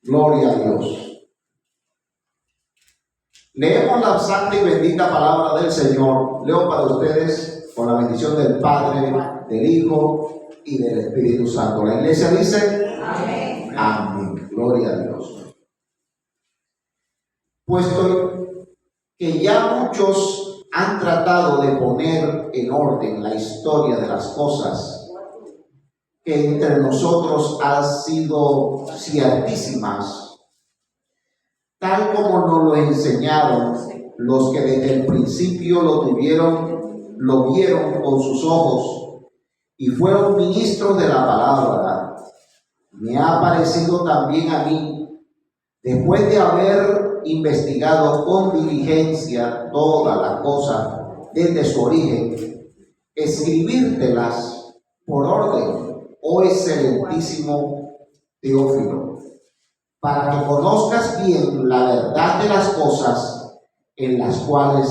Gloria a Dios. Leemos la santa y bendita palabra del Señor. Leo para ustedes con la bendición del Padre, del Hijo y del Espíritu Santo. La iglesia dice: amén. Amén. Gloria a Dios. Puesto que ya muchos han tratado de poner en orden la historia de las cosas que entre nosotros han sido ciertísimas, tal como nos lo enseñaron los que desde el principio lo vieron con sus ojos y fueron ministros de la palabra, me ha parecido también a mí, después de haber investigado con diligencia toda la cosa desde su origen, escribírtelas por orden, oh excelentísimo Teófilo, para que conozcas bien la verdad de las cosas en las cuales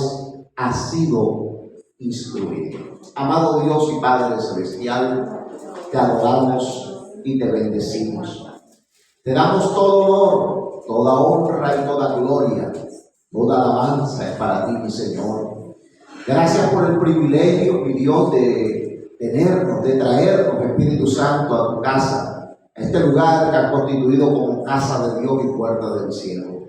has sido instruido. Amado Dios y Padre Celestial, te adoramos y te bendecimos. Te damos todo honor, toda honra y toda gloria, toda alabanza es para ti, mi Señor. Gracias por el privilegio, mi Dios, de tenernos, de traernos, Espíritu Santo, a tu casa, a este lugar que has constituido como casa de Dios y puerta del cielo.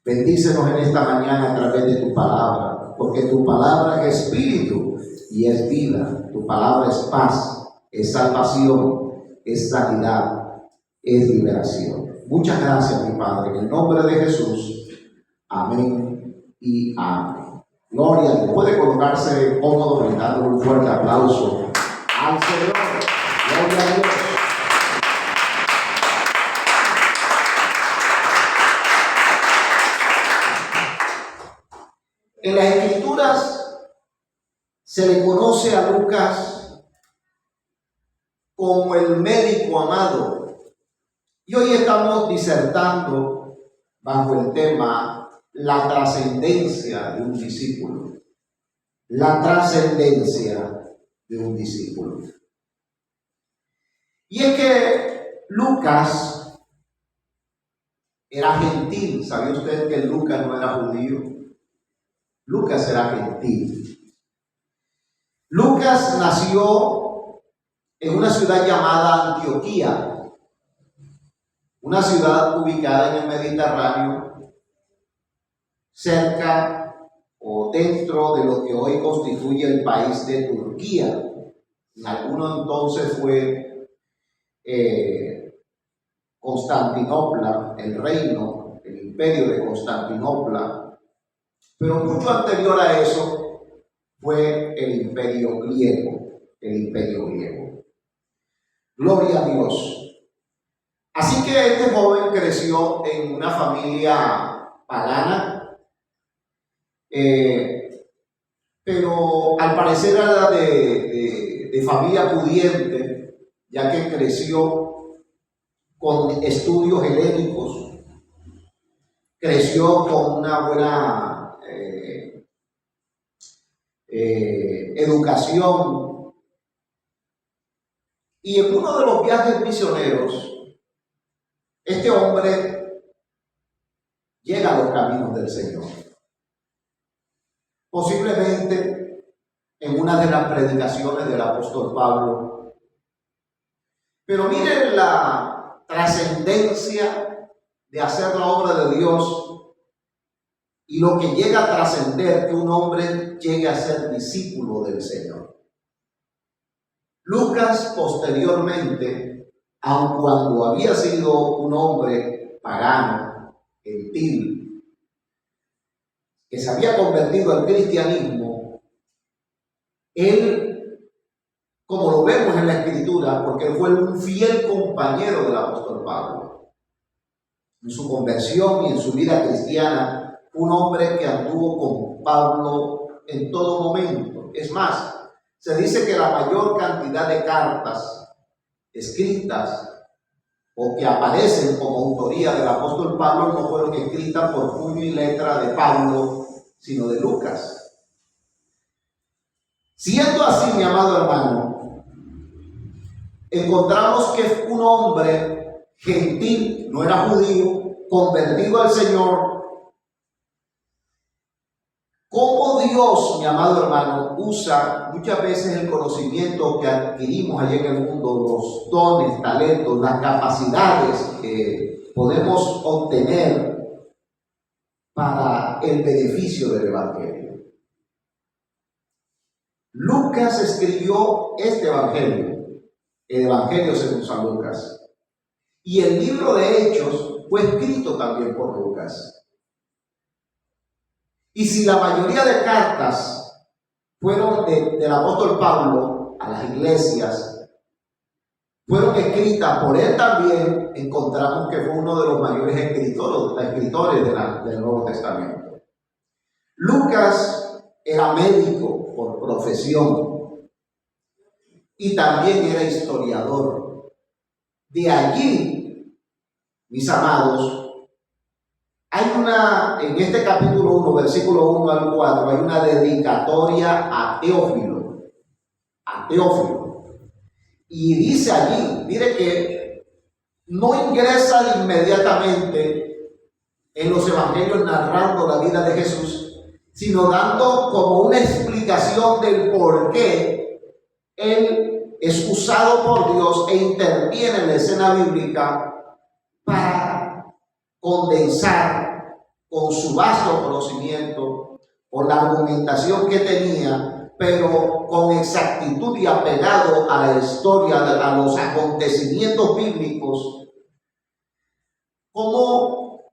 Bendícenos en esta mañana a través de tu palabra, porque tu palabra es espíritu y es vida. Tu palabra es paz, es salvación, es sanidad, es liberación. Muchas gracias, mi Padre, en el nombre de Jesús. Amén y amén. Gloria a Dios. Puede colocarse cómodo, brindando un fuerte aplauso al Señor. Gloria a Dios. En las Escrituras se le conoce a Lucas como el médico amado. Y hoy estamos disertando bajo el tema la trascendencia de un discípulo. La trascendencia de un discípulo. Y es que Lucas era gentil. ¿Sabía usted que Lucas no era judío? Lucas era gentil. Lucas nació en una ciudad llamada Antioquía, una ciudad ubicada en el Mediterráneo, cerca o dentro de lo que hoy constituye el país de Turquía. En algunos entonces fue Constantinopla, el reino, el imperio de Constantinopla, pero mucho anterior a eso fue el imperio griego, Gloria a Dios. Así que este joven creció en una familia pagana, pero al parecer era de familia pudiente, ya que creció con estudios helénicos, creció con una buena educación, y en uno de los viajes misioneros, este hombre llega a los caminos del Señor. Posiblemente en una de las predicaciones del apóstol Pablo. Pero miren la trascendencia de hacer la obra de Dios y lo que llega a trascender que un hombre llegue a ser discípulo del Señor. Lucas posteriormente, aun cuando había sido un hombre pagano, gentil, que se había convertido al cristianismo, él, como lo vemos en la Escritura, porque él fue un fiel compañero del apóstol Pablo, en su conversión y en su vida cristiana, un hombre que anduvo con Pablo en todo momento. Es más, se dice que la mayor cantidad de cartas escritas o que aparecen como autoría del apóstol Pablo no fueron escritas por puño y letra de Pablo, sino de Lucas. Siendo así, mi amado hermano, encontramos que un hombre gentil, no era judío, convertido al Señor. Cómo Dios, mi amado hermano, usa muchas veces el conocimiento que adquirimos allá en el mundo, los dones, talentos, las capacidades que podemos obtener para el beneficio del Evangelio. Lucas escribió este Evangelio, el Evangelio según San Lucas. Y el libro de Hechos fue escrito también por Lucas. Y si la mayoría de cartas fueron del apóstol Pablo a las iglesias, fueron escritas por él también, encontramos que fue uno de los mayores escritores del Nuevo Testamento. Lucas era médico por profesión y también era historiador. De allí, mis amados, hay en este capítulo 1, versículo 1 al 4, hay una dedicatoria a Teófilo. Y dice allí, mire que no ingresa inmediatamente en los evangelios narrando la vida de Jesús, sino dando como una explicación del por qué él es usado por Dios e interviene en la escena bíblica para condensar con su vasto conocimiento, con la argumentación que tenía, pero con exactitud y apegado a la historia, a los acontecimientos bíblicos, como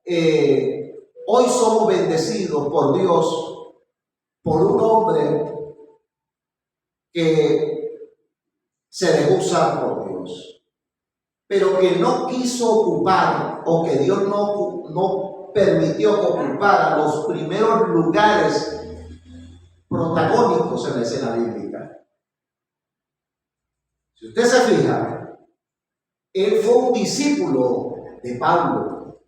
hoy somos bendecidos por Dios, por un hombre que se dejó usar por Dios, pero que no quiso ocupar, o que Dios no permitió que ocupara los primeros lugares protagónicos en la escena bíblica. Si usted se fija, él fue un discípulo de Pablo.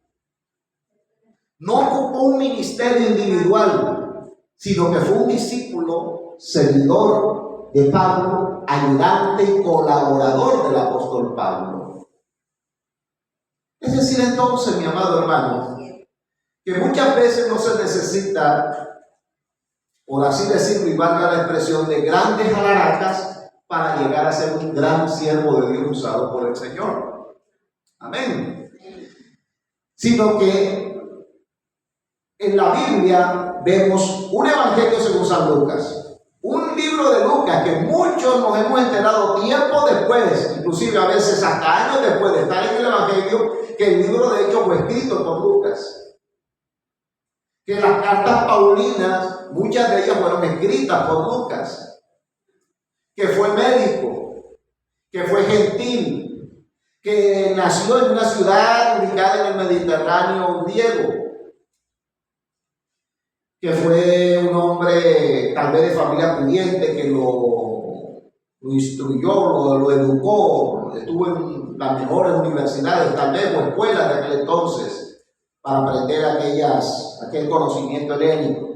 No ocupó un ministerio individual, sino que fue un discípulo, seguidor de Pablo, ayudante y colaborador del apóstol Pablo. Es decir, entonces, mi amado hermano, que muchas veces no se necesita, por así decirlo, y valga la expresión, de grandes alaratas para llegar a ser un gran siervo de Dios usado por el Señor. Amén. Sino que en la Biblia vemos un evangelio según San Lucas, un libro de Lucas que muchos nos hemos enterado tiempo después, inclusive a veces hasta años después de estar en el evangelio, que el libro de Hechos fue escrito por Lucas. Que las cartas paulinas, muchas de ellas fueron escritas por Lucas, que fue médico, que fue gentil, que nació en una ciudad ubicada en el Mediterráneo griego, que fue un hombre tal vez de familia pudiente, que lo instruyó, lo educó, estuvo en las mejores universidades tal vez o escuelas de aquel entonces, para aprender aquel conocimiento helénico.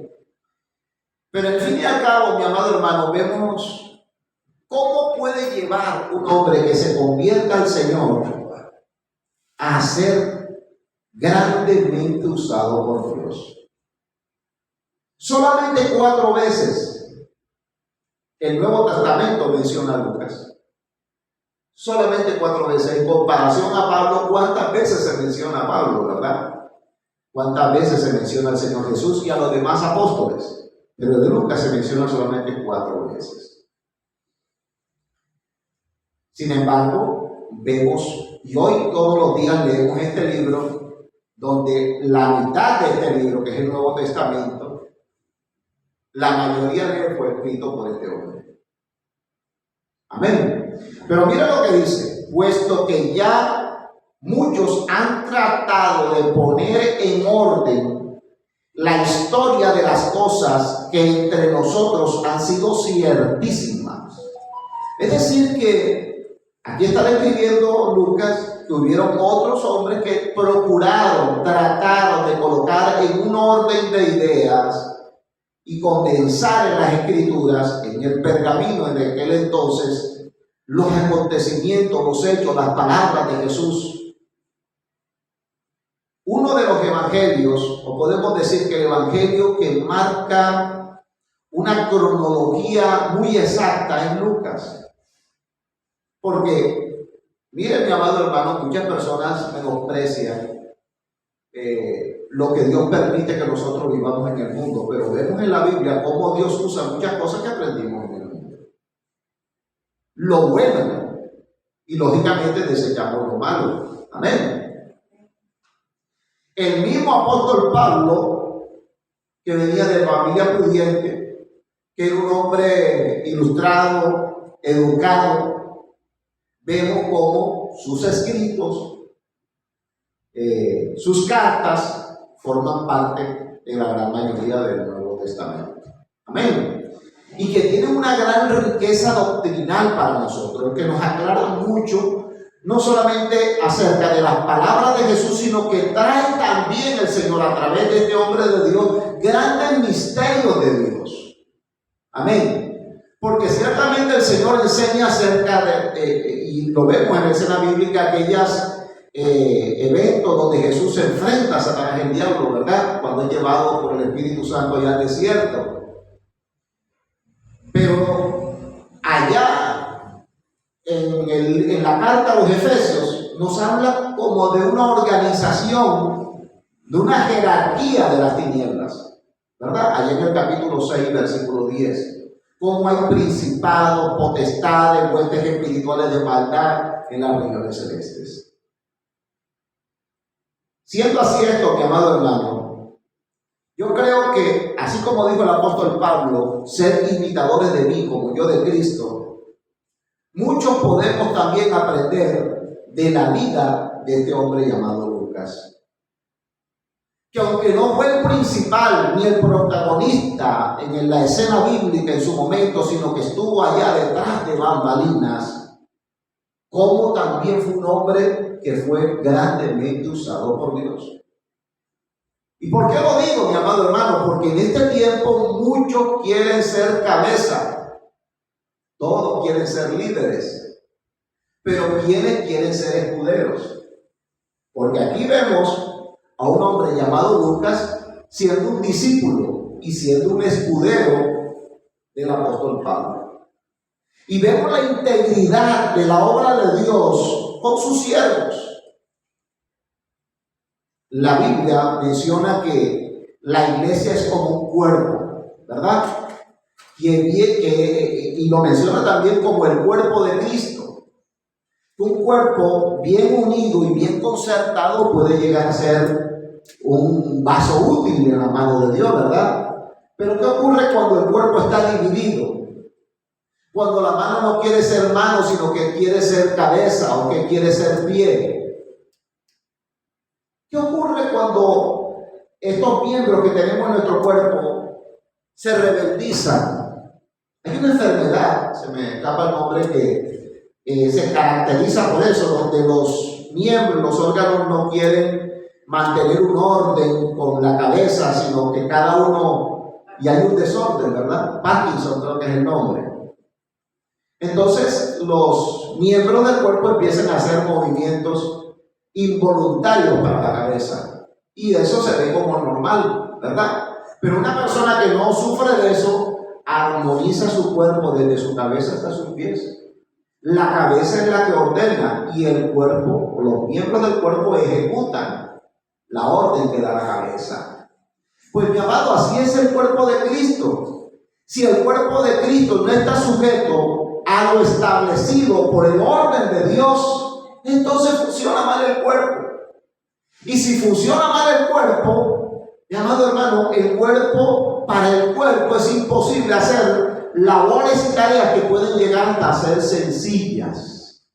Pero al fin y al cabo, mi amado hermano, vemos cómo puede llevar un hombre que se convierta al Señor a ser grandemente usado por Dios. Solamente 4 veces el Nuevo Testamento menciona a Lucas. Solamente 4 veces. En comparación a Pablo, ¿cuántas veces se menciona a Pablo, verdad? ¿Cuántas veces se menciona al Señor Jesús y a los demás apóstoles? Pero de Lucas se menciona solamente 4 veces. Sin embargo, vemos, y hoy todos los días leemos este libro, donde la mitad de este libro, que es el Nuevo Testamento, la mayoría de él fue escrito por este hombre. Amén. Pero mira lo que dice: puesto que ya muchos han tratado de poner en orden la historia de las cosas que entre nosotros han sido ciertísimas. Es decir que aquí está describiendo Lucas que hubieron otros hombres que trataron de colocar en un orden de ideas y condensar en las escrituras, en el pergamino en aquel entonces, los acontecimientos, los hechos, las palabras de Jesús. uno de los evangelios, o podemos decir que el evangelio que marca una cronología muy exacta, es Lucas. Porque, miren, mi amado hermano, muchas personas menosprecian lo que Dios permite que nosotros vivamos en el mundo, pero vemos en la Biblia cómo Dios usa muchas cosas que aprendimos en el mundo. Lo bueno, y lógicamente desechamos lo malo. Amén. El mismo apóstol Pablo, que venía de familia pudiente, que era un hombre ilustrado, educado, vemos cómo sus escritos, sus cartas, forman parte de la gran mayoría del Nuevo Testamento. Amén. Y que tienen una gran riqueza doctrinal para nosotros, que nos aclara mucho, no solamente acerca de las palabras de Jesús, sino que trae también el Señor a través de este hombre de Dios grandes misterios de Dios. Amén. Porque ciertamente el Señor enseña acerca y lo vemos en la escena bíblica, aquellas eventos donde Jesús se enfrenta a Satanás, el diablo, ¿verdad? Cuando es llevado por el Espíritu Santo allá al desierto. Pero allá en la carta a los Efesios nos habla como de una organización, de una jerarquía de las tinieblas, ¿verdad? Allá en el capítulo 6, versículo 10. Cómo hay principados, potestades, huestes espirituales de maldad en las regiones celestes. Siendo así esto, mi amado hermano, yo creo que, así como dijo el apóstol Pablo, ser imitadores de mí como yo de Cristo, muchos podemos también aprender de la vida de este hombre llamado Lucas. Que aunque no fue el principal ni el protagonista en la escena bíblica en su momento, sino que estuvo allá detrás de bambalinas, como también fue un hombre que fue grandemente usado por Dios. ¿Y por qué lo digo, mi amado hermano? Porque en este tiempo muchos quieren ser cabeza, todos quieren ser líderes, pero ¿quiénes quieren ser escuderos? Porque aquí vemos a un hombre llamado Lucas siendo un discípulo y siendo un escudero del apóstol Pablo. Y vemos la integridad de la obra de Dios con sus siervos. La Biblia menciona que la iglesia es como un cuerpo, ¿verdad? Y lo menciona también como el cuerpo de Cristo. Un cuerpo bien unido y bien concertado puede llegar a ser un vaso útil en la mano de Dios, ¿verdad? Pero ¿qué ocurre cuando el cuerpo está dividido? Cuando la mano no quiere ser mano, sino que quiere ser cabeza o que quiere ser pie. ¿Qué ocurre cuando estos miembros que tenemos en nuestro cuerpo se rebeldizan? Hay una enfermedad, se me escapa el nombre, que se caracteriza por eso, donde los miembros, los órganos no quieren mantener un orden con la cabeza, sino que cada uno, y hay un desorden, ¿verdad? Parkinson creo que es el nombre. Entonces los miembros del cuerpo empiezan a hacer movimientos involuntarios para la cabeza, y eso se ve como normal, ¿verdad? Pero una persona que no sufre de eso armoniza su cuerpo desde su cabeza hasta sus pies. La cabeza es la que ordena y el cuerpo, o los miembros del cuerpo, ejecutan la orden que da la cabeza. Pues mi amado, así es el cuerpo de Cristo. Si el cuerpo de Cristo no está sujeto a lo establecido por el orden de Dios, entonces funciona mal el cuerpo. Y si funciona mal el cuerpo, mi amado hermano, para el cuerpo es imposible hacer labores y tareas que pueden llegar hasta ser sencillas.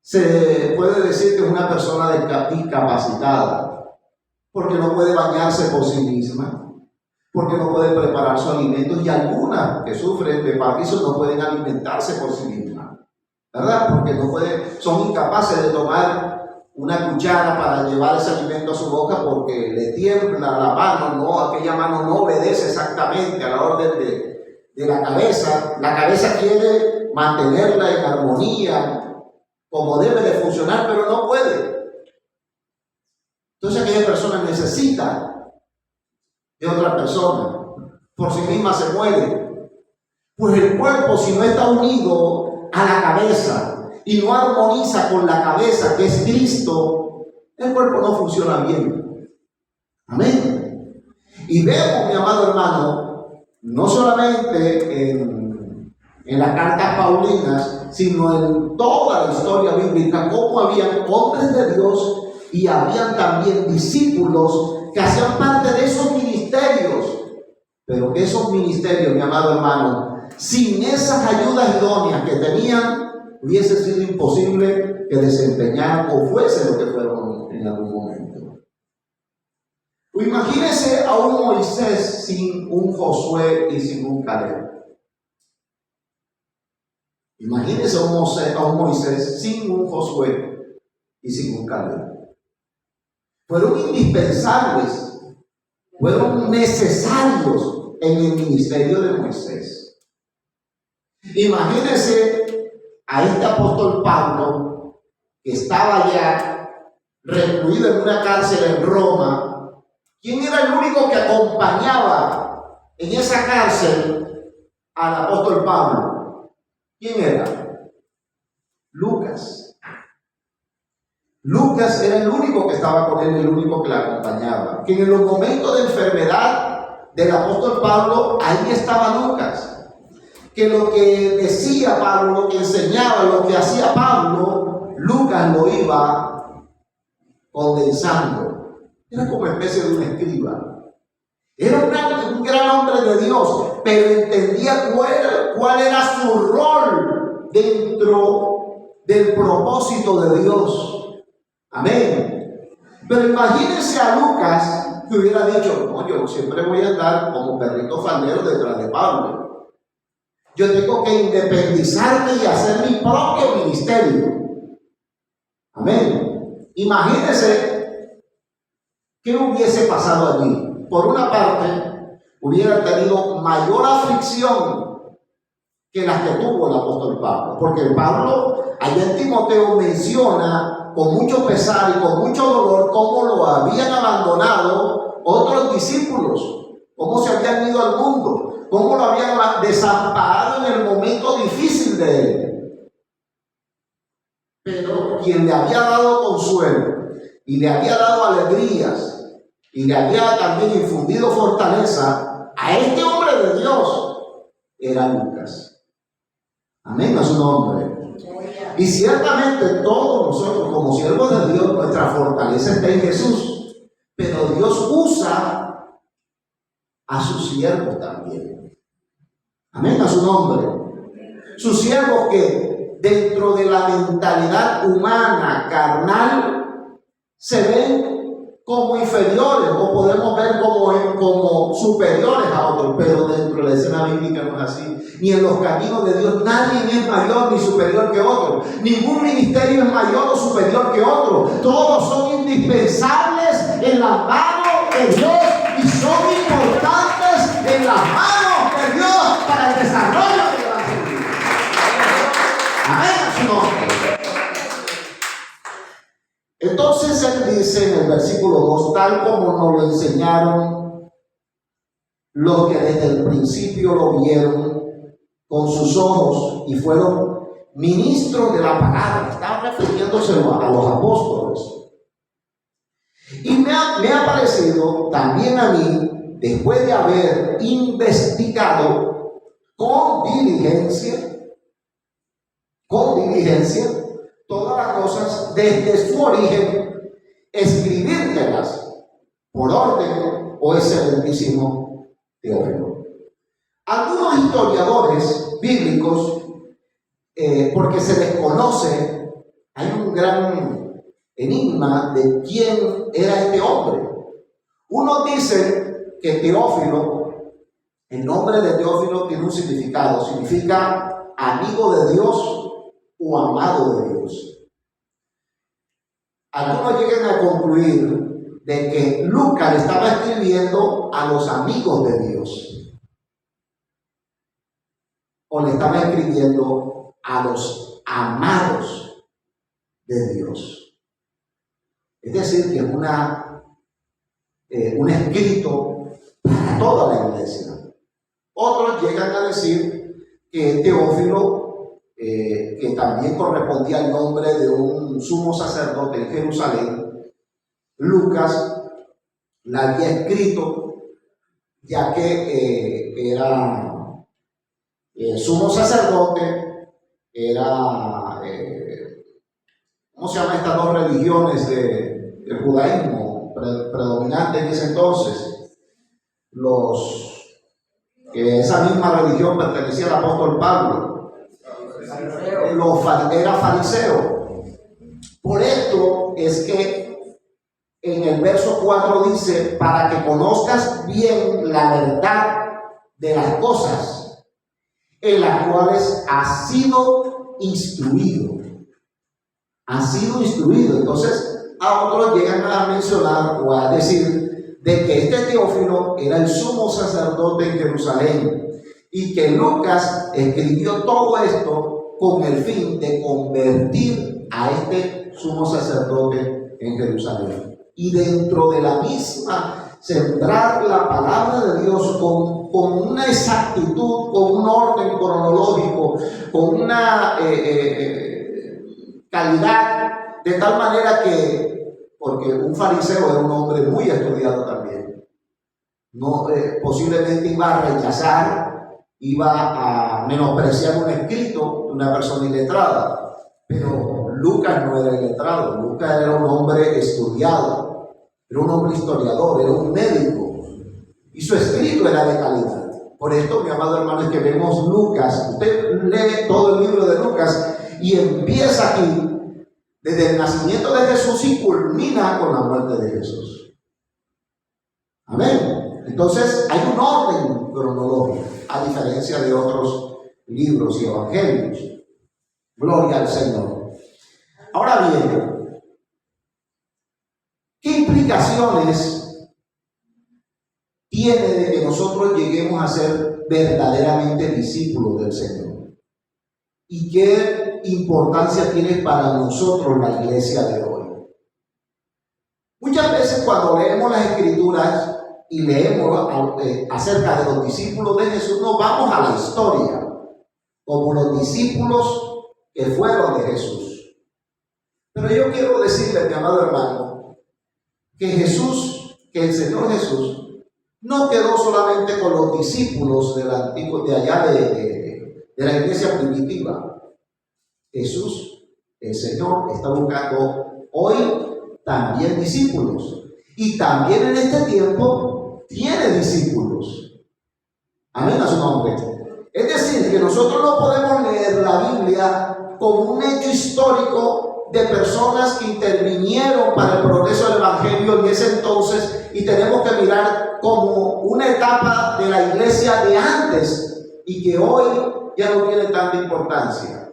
Se puede decir que es una persona discapacitada, porque no puede bañarse por sí misma, porque no puede preparar su alimento, y algunas que sufren de Parkinson no pueden alimentarse por sí mismas, ¿verdad? Porque son incapaces de tomar una cuchara para llevar ese alimento a su boca porque le tiembla la mano, aquella mano no obedece exactamente a la orden de la cabeza. La cabeza quiere mantenerla en armonía como debe de funcionar, pero no puede. Entonces aquella persona necesita de otra persona. Por sí misma se muere. Pues el cuerpo, si no está unido a la cabeza y no armoniza con la cabeza, que es Cristo, el cuerpo no funciona bien. Amén. Y vemos, mi amado hermano, no solamente en las cartas paulinas, sino en toda la historia bíblica, cómo habían hombres de Dios y habían también discípulos que hacían parte de esos ministerios, pero que esos ministerios, mi amado hermano, sin esas ayudas idóneas que tenían, hubiese sido imposible que desempeñaran o fuese lo que fueron en algún momento. O imagínese a un Moisés sin un Josué y sin un Caleb. Imagínese a un Moisés sin un Josué y sin un Caleb. Fueron indispensables, fueron necesarios en el ministerio de Moisés. Imagínese a este apóstol Pablo, que estaba ya recluido en una cárcel en Roma. ¿Quién era el único que acompañaba en esa cárcel al apóstol Pablo? ¿Quién era? Lucas. Lucas era el único que estaba con él, el único que le acompañaba. Que en los momentos de enfermedad del apóstol Pablo, ahí estaba Lucas. Que lo que decía Pablo, lo que enseñaba, lo que hacía Pablo, Lucas lo iba condensando. Era como especie de un escriba. Era un gran hombre de Dios, pero entendía cuál era su rol dentro del propósito de Dios. Amén. Pero imagínense a Lucas que hubiera dicho: no, yo no siempre voy a andar como perrito faldero detrás de Pablo. Yo tengo que independizarme y hacer mi propio ministerio. Amén. Imagínense qué hubiese pasado allí. Por una parte, hubiera tenido mayor aflicción que las que tuvo el apóstol Pablo, porque Pablo allá en Timoteo menciona con mucho pesar y con mucho dolor cómo lo habían abandonado otros discípulos, cómo se habían ido al mundo, cómo lo habían desamparado en el momento difícil de él. Pero quien le había dado consuelo y le había dado alegrías y le había también infundido fortaleza a este hombre de Dios era Lucas. Amén a su nombre. Y ciertamente todos nosotros como siervos de Dios, nuestra fortaleza está en Jesús. Pero Dios usa a sus siervos también. Amén a su nombre. Sus siervos que dentro de la mentalidad humana, carnal, se ven como inferiores o podemos ver como superiores a otros, pero dentro de la escena bíblica no es así. Ni en los caminos de Dios nadie es mayor ni superior que otro. Ningún ministerio es mayor o superior que otro. Todos son indispensables en las manos de Dios y son importantes en las manos de Dios para el desarrollo de la vida. Amén a su nombre. Entonces él dice en el versículo 2, tal como nos lo enseñaron los que desde el principio lo vieron con sus ojos y fueron ministros de la palabra. Estaba refiriéndose a los apóstoles. Y me ha parecido también a mí, después de haber investigado con diligencia, todas las cosas desde su origen, escribírtelas por orden, oh excelentísimo Teófilo. Algunos historiadores bíblicos, porque se desconoce, hay un gran enigma de quién era este hombre. Unos dicen que Teófilo, el nombre de Teófilo tiene un significado, significa amigo de Dios o amado de Dios. Algunos llegan a concluir de que Lucas le estaba escribiendo a los amigos de Dios, o le estaba escribiendo a los amados de Dios. Es decir, que es un escrito para toda la iglesia. Otros llegan a decir que Teófilo, que también correspondía al nombre de un sumo sacerdote en Jerusalén, Lucas la había escrito ya que era sumo sacerdote, era, ¿cómo se llaman estas dos religiones del judaísmo predominante en ese entonces? Esa misma religión pertenecía al apóstol Pablo, era fariseo. Por esto es que en el verso 4 dice, para que conozcas bien la verdad de las cosas en las cuales has sido instruido. Has sido instruido. Entonces, a otros llegan a mencionar o a decir de que este Teófilo era el sumo sacerdote en Jerusalén y que Lucas escribió todo esto con el fin de convertir a este sumo sacerdote en Jerusalén. Y dentro de la misma, sembrar la palabra de Dios con una exactitud, con un orden cronológico, con una calidad, de tal manera que, porque un fariseo era un hombre muy estudiado también, no, posiblemente iba a rechazar, iba a menospreciar un escrito de una persona iletrada, pero Lucas no era iletrado. Lucas era un hombre estudiado, era un hombre historiador, era un médico, y su escrito era de calidad. Por esto, mi amado hermano, es que vemos Lucas. Usted lee todo el libro de Lucas y empieza aquí desde el nacimiento de Jesús y culmina con la muerte de Jesús. Amén. Entonces hay un orden cronológico, a diferencia de otros libros y evangelios. Gloria al Señor. Ahora bien, ¿qué implicaciones tiene de que nosotros lleguemos a ser verdaderamente discípulos del Señor? ¿Y qué importancia tiene para nosotros la iglesia de hoy? Muchas veces cuando leemos las Escrituras y leemos acerca de los discípulos de Jesús, nos vamos a la historia, como los discípulos que fueron de Jesús. Pero yo quiero decirle, mi amado hermano, que el Señor Jesús, no quedó solamente con los discípulos del antiguo, de allá de la iglesia primitiva. Jesús, el Señor, está buscando hoy también discípulos. Y también en este tiempo tiene discípulos. Amén a su nombre. Es decir, que nosotros no podemos leer la Biblia como un hecho histórico de personas que intervinieron para el progreso del Evangelio en ese entonces, y tenemos que mirar como una etapa de la iglesia de antes y que hoy ya no tiene tanta importancia.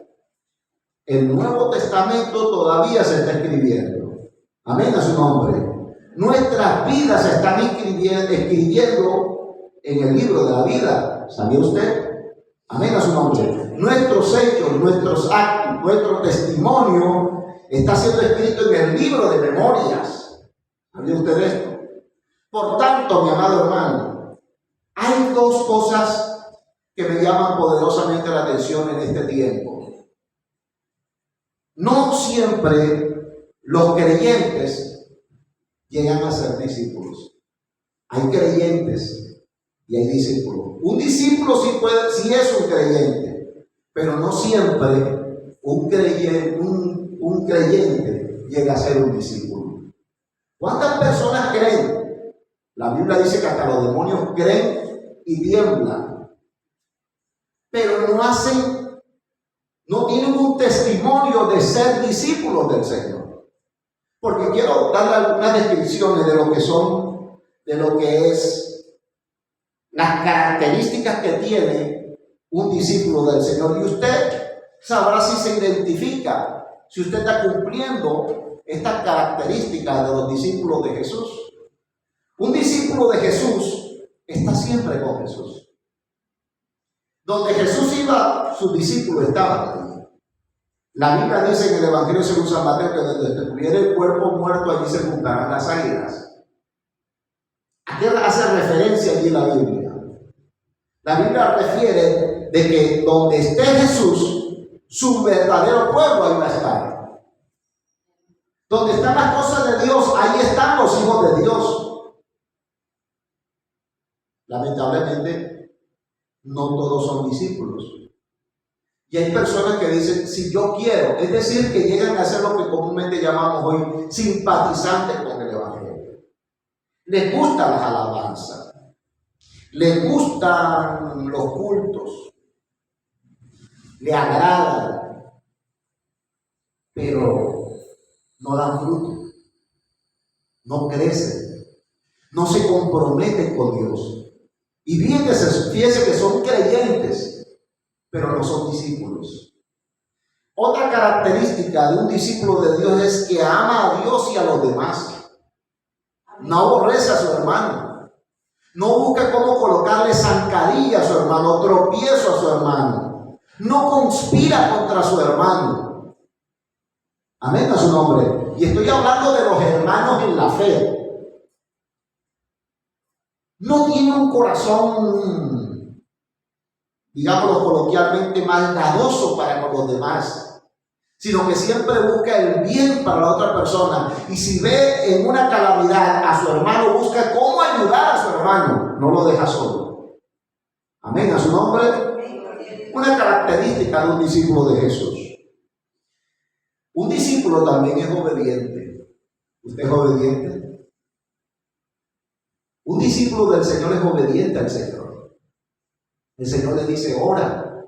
El Nuevo Testamento todavía se está escribiendo. Amén a su nombre. Nuestras vidas se están escribiendo en el libro de la vida. ¿Sabía usted? Amén a su nombre. Nuestros hechos, nuestros actos, nuestro testimonio está siendo escrito en el libro de memorias. ¿Sabía usted esto? Por tanto, mi amado hermano, hay dos cosas que me llaman poderosamente la atención en este tiempo. No siempre los creyentes llegan a ser discípulos. Hay creyentes y hay discípulos. Un discípulo sí es un creyente, pero no siempre un creyente llega a ser un discípulo. ¿Cuántas personas creen? La Biblia dice que hasta los demonios creen y tiemblan, pero no tienen un testimonio de ser discípulos del Señor. Porque quiero darle algunas descripciones de lo que es las características que tiene un discípulo del Señor. Y usted sabrá si se identifica, si usted está cumpliendo estas características de los discípulos de Jesús. Un discípulo de Jesús está siempre con Jesús. Donde Jesús iba, sus discípulos estaban allí. La Biblia dice en el Evangelio según San Mateo que donde estuviera el cuerpo muerto, allí se juntarán las águilas. ¿A qué hace referencia allí la Biblia? La Biblia refiere de que donde esté Jesús, su verdadero pueblo ahí va a estar. Donde están las cosas de Dios, ahí están los hijos de Dios. Lamentablemente, no todos son discípulos. Y hay personas que dicen, si yo quiero, es decir, que llegan a ser lo que comúnmente llamamos hoy simpatizantes con el Evangelio. Les gustan las alabanzas, les gustan los cultos, le agradan, pero no dan fruto, no crecen, no se comprometen con Dios. Y fíjense que son creyentes, pero no son discípulos. Otra característica de un discípulo de Dios es que ama a Dios y a los demás. No aborrece a su hermano. No busca cómo colocarle zancadilla a su hermano, tropiezo a su hermano. No conspira contra su hermano. Amén a su nombre. Y estoy hablando de los hermanos en la fe. No tiene un corazón, digámoslo coloquialmente, maldadoso para con los demás, sino que siempre busca el bien para la otra persona. Y si ve en una calamidad a su hermano, busca cómo ayudar a su hermano, no lo deja solo. Amén a su nombre. Una característica de un discípulo de Jesús. Un discípulo también es obediente. ¿Usted es obediente? Un discípulo del Señor es obediente al Señor. El Señor le dice, ora.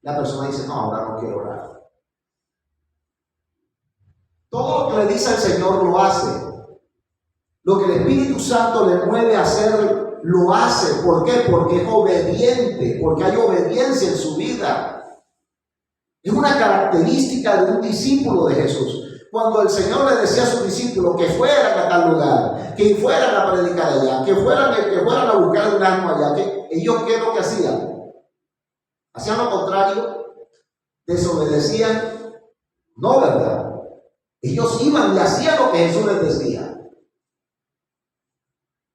La persona dice, no, ahora no quiero orar. Todo lo que le dice al Señor lo hace. Lo que el Espíritu Santo le mueve a hacer, lo hace. ¿Por qué? Porque es obediente, porque hay obediencia en su vida. Es una característica de un discípulo de Jesús. Cuando el Señor le decía a sus discípulos que fueran a tal lugar, que fueran a predicar allá, que fueran a buscar un alma allá, que ellos, ¿qué es lo que hacían? Hacían lo contrario, desobedecían. No, ¿verdad? Ellos iban y hacían lo que Jesús les decía.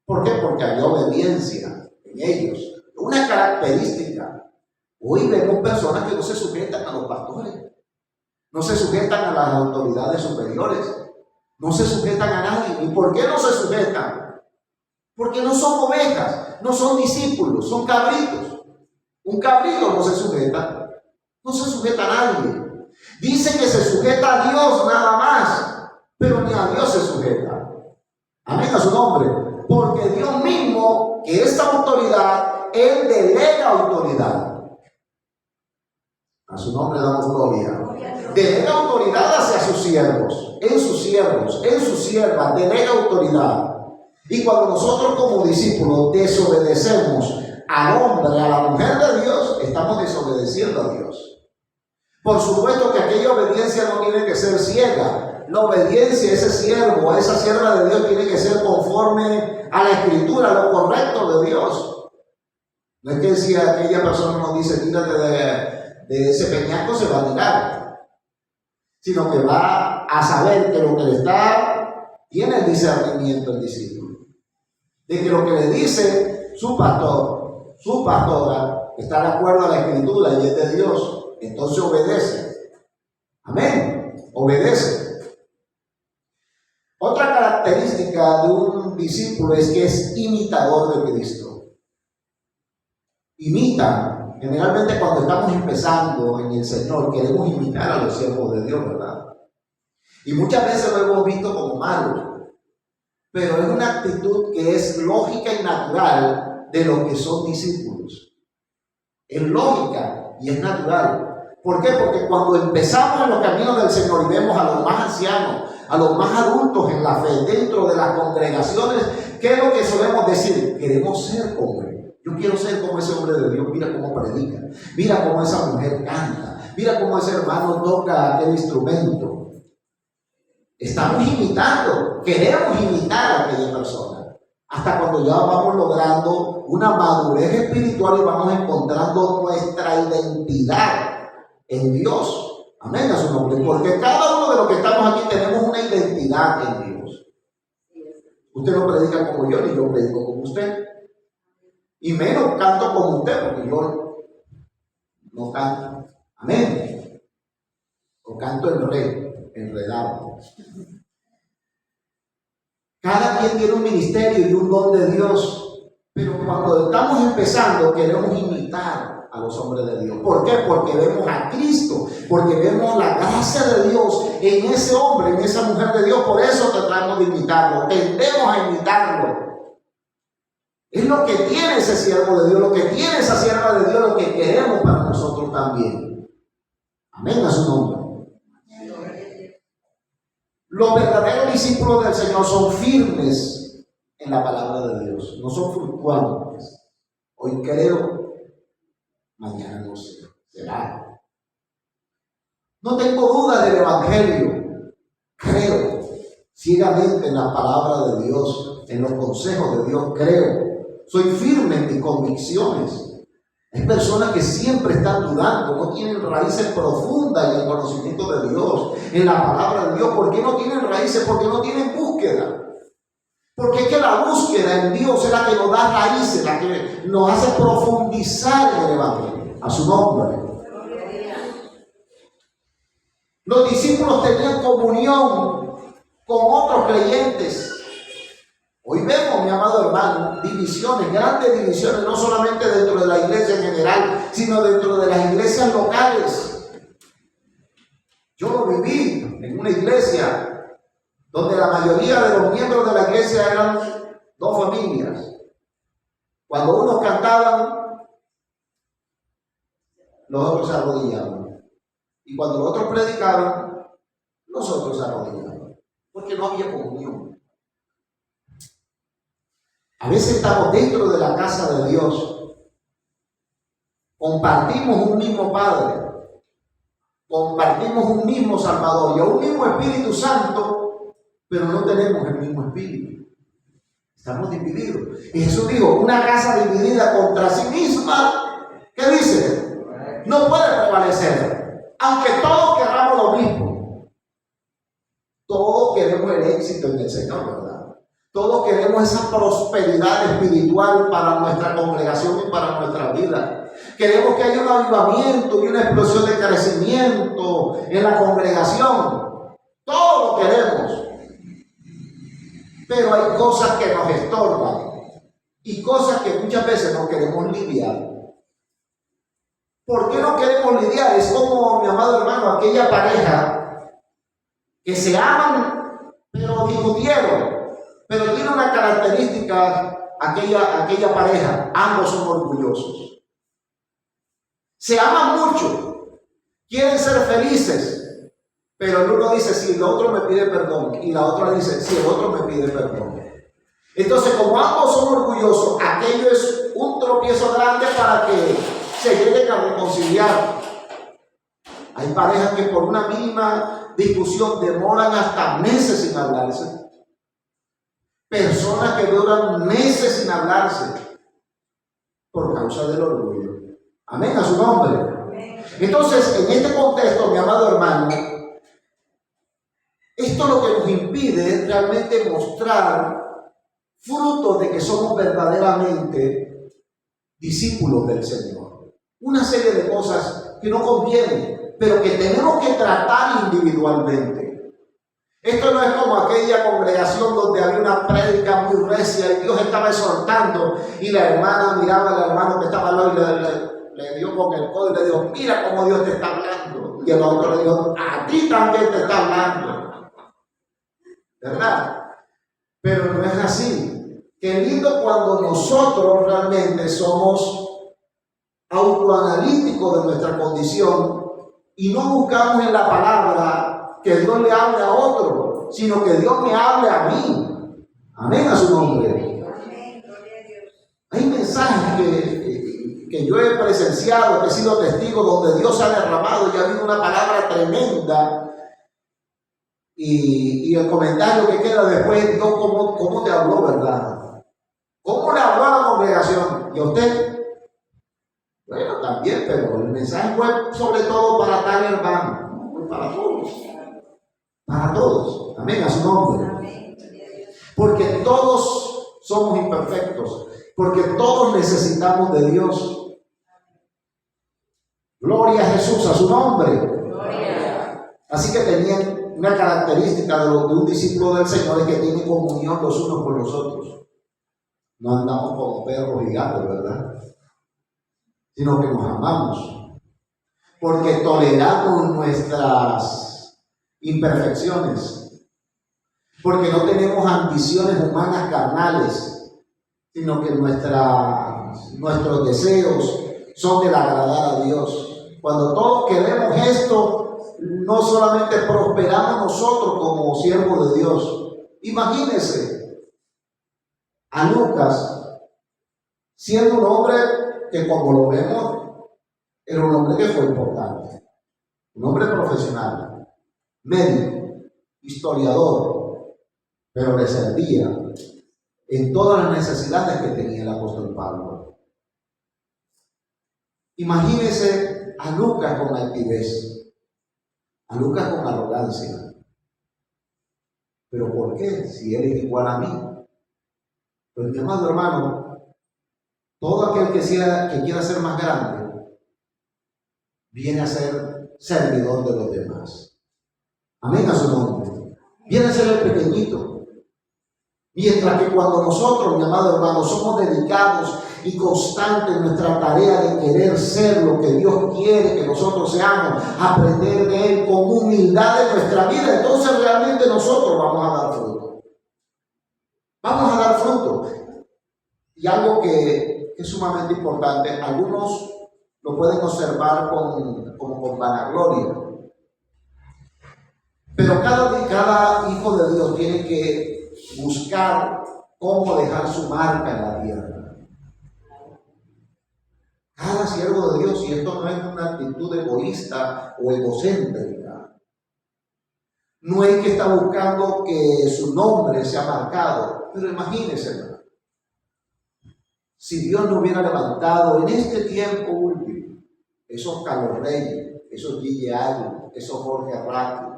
¿Por qué? Porque había obediencia en ellos. Una característica. Hoy vemos personas que no se sujetan a los pastores, no se sujetan a las autoridades superiores, no se sujetan a nadie. ¿Y por qué no se sujetan? Porque no son ovejas, no son discípulos, son cabritos. Un cabrito no se sujeta a nadie. Dice que se sujeta a Dios nada más, pero ni a Dios se sujeta. Amén a su nombre. Porque Dios mismo, que es autoridad, Él delega autoridad. A su nombre damos gloria. Delega autoridad hacia sus siervos, en sus siervas, delega autoridad. Y cuando nosotros como discípulos desobedecemos al hombre, a la mujer de Dios, estamos desobedeciendo a Dios. Por supuesto que aquella obediencia no tiene que ser ciega. La obediencia a ese siervo, a esa sierva de Dios, tiene que ser conforme a la Escritura, a lo correcto de Dios. No es que si aquella persona nos dice, tírate de ese peñasco, se va a tirar, sino que va a saber que lo que le tiene el discernimiento el discípulo, de que lo que le dice su pastor, su pastora, está de acuerdo a la Escritura y es de Dios, entonces obedece. Amén, obedece. Otra característica de un discípulo es que es imitador de Cristo. Imita. Generalmente cuando estamos empezando en el Señor queremos imitar a los siervos de Dios, ¿verdad? Y muchas veces lo hemos visto como malo, pero es una actitud que es lógica y natural de los que son discípulos. Es lógica y es natural. ¿Por qué? Porque cuando empezamos en los caminos del Señor y vemos a los más ancianos, a los más adultos en la fe, dentro de las congregaciones, ¿qué es lo que solemos decir? Queremos ser como Él. Yo quiero ser como ese hombre de Dios. Mira cómo predica, mira cómo esa mujer canta, mira cómo ese hermano toca aquel instrumento. Estamos imitando, queremos imitar a aquella persona. Hasta cuando ya vamos logrando una madurez espiritual y vamos encontrando nuestra identidad en Dios. Amén a su nombre. Porque cada uno de los que estamos aquí tenemos una identidad en Dios. Usted no predica como yo, ni yo predico como usted. Y menos canto como usted, porque yo no canto. Amén. O canto enredado. Cada quien tiene un ministerio y un don de Dios, pero cuando estamos empezando queremos imitar a los hombres de Dios. ¿Por qué? Porque vemos a Cristo, porque vemos la gracia de Dios en ese hombre, en esa mujer de Dios. Por eso tratamos de imitarlo, tendemos a imitarlo. Es lo que tiene ese siervo de Dios, lo que tiene esa sierva de Dios, lo que queremos para nosotros también. Amén a su nombre. Los verdaderos discípulos del Señor son firmes en la palabra de Dios, no son fluctuantes. Hoy creo, mañana no sé, será. No tengo duda del Evangelio, creo ciegamente en la palabra de Dios, en los consejos de Dios, creo. Soy firme en mis convicciones. Hay personas que siempre están dudando, no tienen raíces profundas en el conocimiento de Dios, en la palabra de Dios. ¿Por qué no tienen raíces? Porque no tienen búsqueda. Porque es que la búsqueda en Dios es la que nos da raíces, la que nos hace profundizar en el Evangelio. A su nombre. Los discípulos tenían comunión con otros creyentes. Hoy vemos, mi amado hermano, divisiones, grandes divisiones, no solamente dentro de la iglesia en general, sino dentro de las iglesias locales. Yo lo viví en una iglesia donde la mayoría de los miembros de la iglesia eran dos familias. Cuando unos cantaban, los otros se arrodillaban. Y cuando los otros predicaban, los otros se arrodillaban. Porque no había comunión. A veces estamos dentro de la casa de Dios, compartimos un mismo Padre, compartimos un mismo Salvador y un mismo Espíritu Santo, pero no tenemos el mismo Espíritu. Estamos divididos. Y Jesús dijo, una casa dividida contra sí misma, ¿qué dice? No puede prevalecer, aunque todos queramos lo mismo. Todos queremos el éxito en el Señor, ¿verdad? Todos queremos esa prosperidad espiritual para nuestra congregación y para nuestra vida. Queremos que haya un avivamiento y una explosión de crecimiento en la congregación. Todo lo queremos. Pero hay cosas que nos estorban y cosas que muchas veces no queremos lidiar. ¿Por qué no queremos lidiar? Es como, mi amado hermano, aquella pareja que se aman pero discutieron. Pero tiene una característica aquella pareja, ambos son orgullosos. Se aman mucho, quieren ser felices, pero el uno dice, si el otro me pide perdón, y la otra dice, si el otro me pide perdón. Entonces, como ambos son orgullosos, aquello es un tropiezo grande para que se lleguen a reconciliar. Hay parejas que por una mínima discusión demoran hasta meses sin hablarse. Personas que duran meses sin hablarse por causa del orgullo. Amén, a su nombre. Amén. Entonces, en este contexto, mi amado hermano, esto lo que nos impide es realmente mostrar frutos de que somos verdaderamente discípulos del Señor. Una serie de cosas que no convienen, pero que tenemos que tratar individualmente. Esto no es como aquella congregación donde había una prédica muy recia y Dios estaba exhortando y la hermana miraba al hermano que estaba al lado y le dio con el codo y le dijo, mira cómo Dios te está hablando. Y el otro le dijo, a ti también te está hablando. ¿Verdad? Pero no es así. Qué lindo cuando nosotros realmente somos autoanalíticos de nuestra condición y no buscamos en la palabra que Dios le hable a otro, sino que Dios me hable a mí. Amén a su nombre. Hay mensajes que yo he presenciado, que he sido testigo, donde Dios ha derramado y ha habido una palabra tremenda. Y el comentario que queda después, Dios, ¿cómo te habló, verdad? ¿Cómo le habló a la congregación? ¿Y a usted? Bueno, también, pero el mensaje fue sobre todo para tal hermano, fue para todos. Para todos. Amén, a su nombre. Porque todos somos imperfectos, porque todos necesitamos de Dios. Gloria a Jesús, a su nombre. Gloria. Así que tenían una característica de un discípulo del Señor, es que tiene comunión los unos con los otros. No andamos como perros y gatos, ¿verdad? Sino que nos amamos. Porque toleramos nuestras imperfecciones. Porque no tenemos ambiciones humanas carnales, sino que nuestros deseos son del agradar a Dios. Cuando todos queremos esto, no solamente prosperamos nosotros como siervos de Dios. Imagínense a Lucas siendo un hombre que, como lo vemos, era un hombre que fue importante, un hombre profesional, médico, historiador, pero le servía en todas las necesidades que tenía el apóstol Pablo. Imagínense a Lucas con altivez, a Lucas con arrogancia. ¿Pero por qué? Si él es igual a mí. Pues mi amado hermano, todo aquel que quiera ser más grande, viene a ser servidor de los demás. Amén, a su nombre. Viene a ser el pequeñito. Mientras que cuando nosotros, mi amado hermano, somos dedicados y constantes en nuestra tarea de querer ser lo que Dios quiere que nosotros seamos, aprender de Él con humildad en nuestra vida, entonces realmente nosotros vamos a dar fruto. Vamos a dar fruto. Y algo que es sumamente importante, algunos lo pueden observar como con vanagloria. Pero cada hijo de Dios tiene que buscar cómo dejar su marca en la tierra. Cada siervo de Dios, y esto no es una actitud egoísta o egocéntrica, no es que está buscando que su nombre sea marcado, pero imagínense, si Dios no hubiera levantado en este tiempo último esos Carlos Reyes, esos Guille Allen, esos Jorge Arraqui,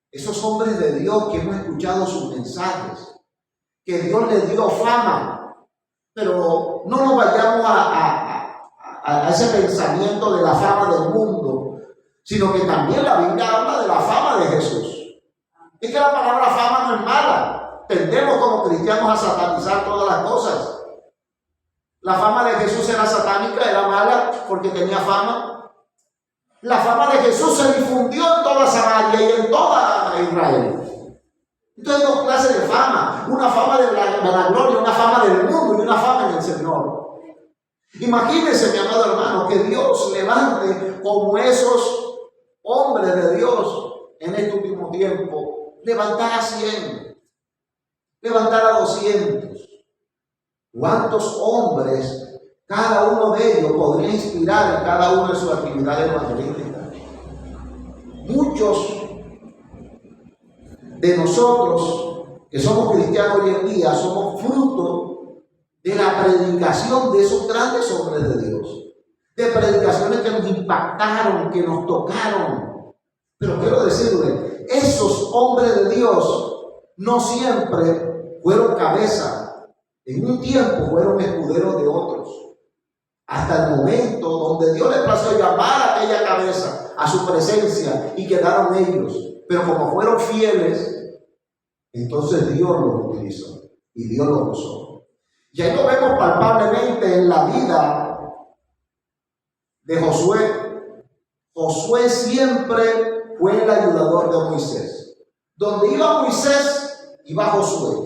esos hombres de Dios que hemos escuchado sus mensajes, que Dios les dio fama, pero no nos vayamos a ese pensamiento de la fama del mundo, sino que también la Biblia habla de la fama de Jesús. Es que la palabra fama no es mala. Tendemos como cristianos a satanizar todas las cosas. La fama de Jesús era satánica, era mala porque tenía fama. La fama de Jesús se difundió en toda Samaria y en toda Israel. Entonces, dos clases de fama: una fama de la gloria, una fama del mundo y una fama en el Señor. Imagínense, mi amado hermano, que Dios levante como esos hombres de Dios en este último tiempo, levantar a 100, levantar a 200. ¿Cuántos hombres cada uno de ellos podría inspirar en cada una de sus actividades evangelísticas? Muchos de nosotros que somos cristianos hoy en día somos fruto de la predicación de esos grandes hombres de Dios, de predicaciones que nos impactaron, que nos tocaron. Pero quiero decirle, esos hombres de Dios no siempre fueron cabeza. En un tiempo fueron escuderos de otros. Hasta el momento donde Dios le plació llamar a aquella cabeza a su presencia y quedaron ellos. Pero como fueron fieles, entonces Dios los utilizó y Dios los usó. Y ahí lo vemos palpablemente en la vida de Josué. Josué siempre fue el ayudador de Moisés. Donde iba Moisés, iba Josué.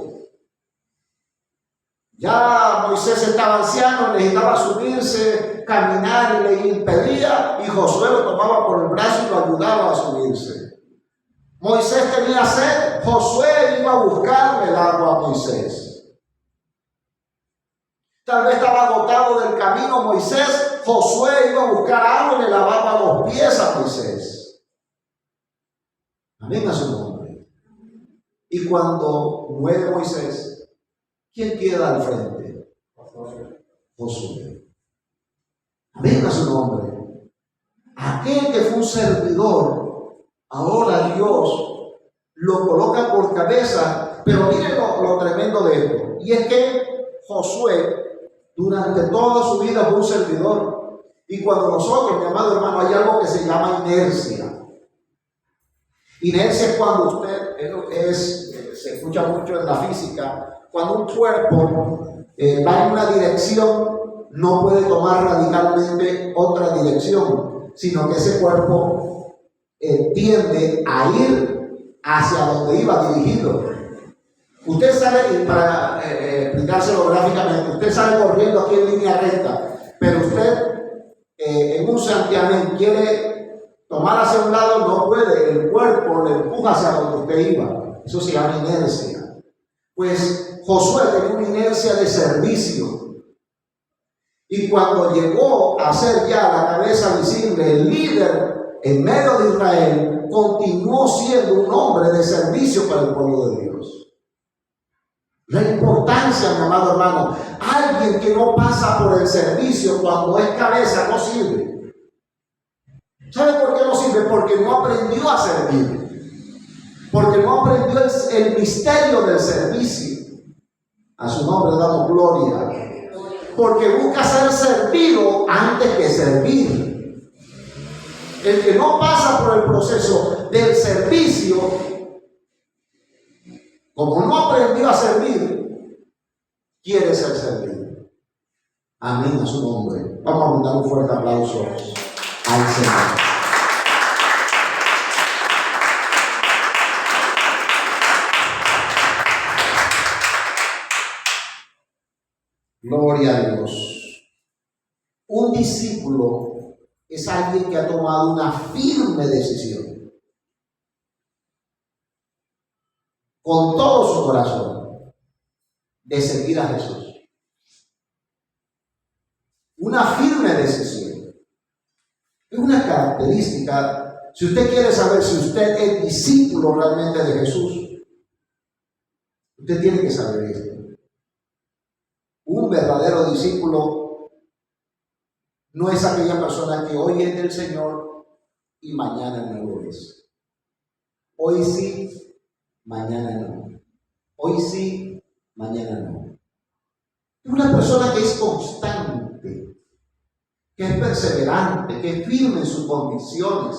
Ya Moisés estaba anciano, necesitaba subirse, caminar y le impedía, y Josué lo tomaba por el brazo y lo ayudaba a subirse. Moisés tenía sed, Josué iba a buscarle el agua a Moisés. Tal vez estaba agotado del camino Moisés, Josué iba a buscar agua y le lavaba los pies a Moisés. Amén, a su nombre. Y cuando muere Moisés, ¿quién queda al frente? Josué. Amén a su nombre. Aquel que fue un servidor, ahora Dios lo coloca por cabeza. Pero miren lo tremendo de esto. Y es que Josué durante toda su vida fue un servidor. Y cuando nosotros, mi amado hermano, hay algo que se llama inercia. Inercia es cuando se escucha mucho en la física, cuando un cuerpo va en una dirección, no puede tomar radicalmente otra dirección, sino que ese cuerpo tiende a ir hacia donde iba dirigido. Usted sale, para explicárselo gráficamente, usted sale corriendo aquí en línea recta, pero usted en un santiamén quiere tomar hacia un lado, no puede, el cuerpo le empuja hacia donde usted iba. Eso se llama inercia. Pues Josué tenía una inercia de servicio. Y cuando llegó a ser ya la cabeza visible, el líder en medio de Israel, continuó siendo un hombre de servicio para el pueblo de Dios. La importancia, mi amado hermano, alguien que no pasa por el servicio cuando es cabeza no sirve. ¿Sabe por qué no sirve? Porque no aprendió a servir. Porque no aprendió el misterio del servicio. A su nombre damos gloria. Porque busca ser servido antes que servir. El que no pasa por el proceso del servicio, como no aprendió a servir, quiere ser servido. Amén a su nombre. Vamos a dar un fuerte aplauso al Señor. Gloria a Dios. Un discípulo es alguien que ha tomado una firme decisión con todo su corazón de seguir a Jesús. Una firme decisión. Es una característica. Si usted quiere saber si usted es discípulo realmente de Jesús, usted tiene que saber esto. Un verdadero discípulo no es aquella persona que hoy es del Señor y mañana no lo es. Hoy sí, mañana no. Hoy sí, mañana no. Es una persona que es constante, que es perseverante, que es firme en sus convicciones,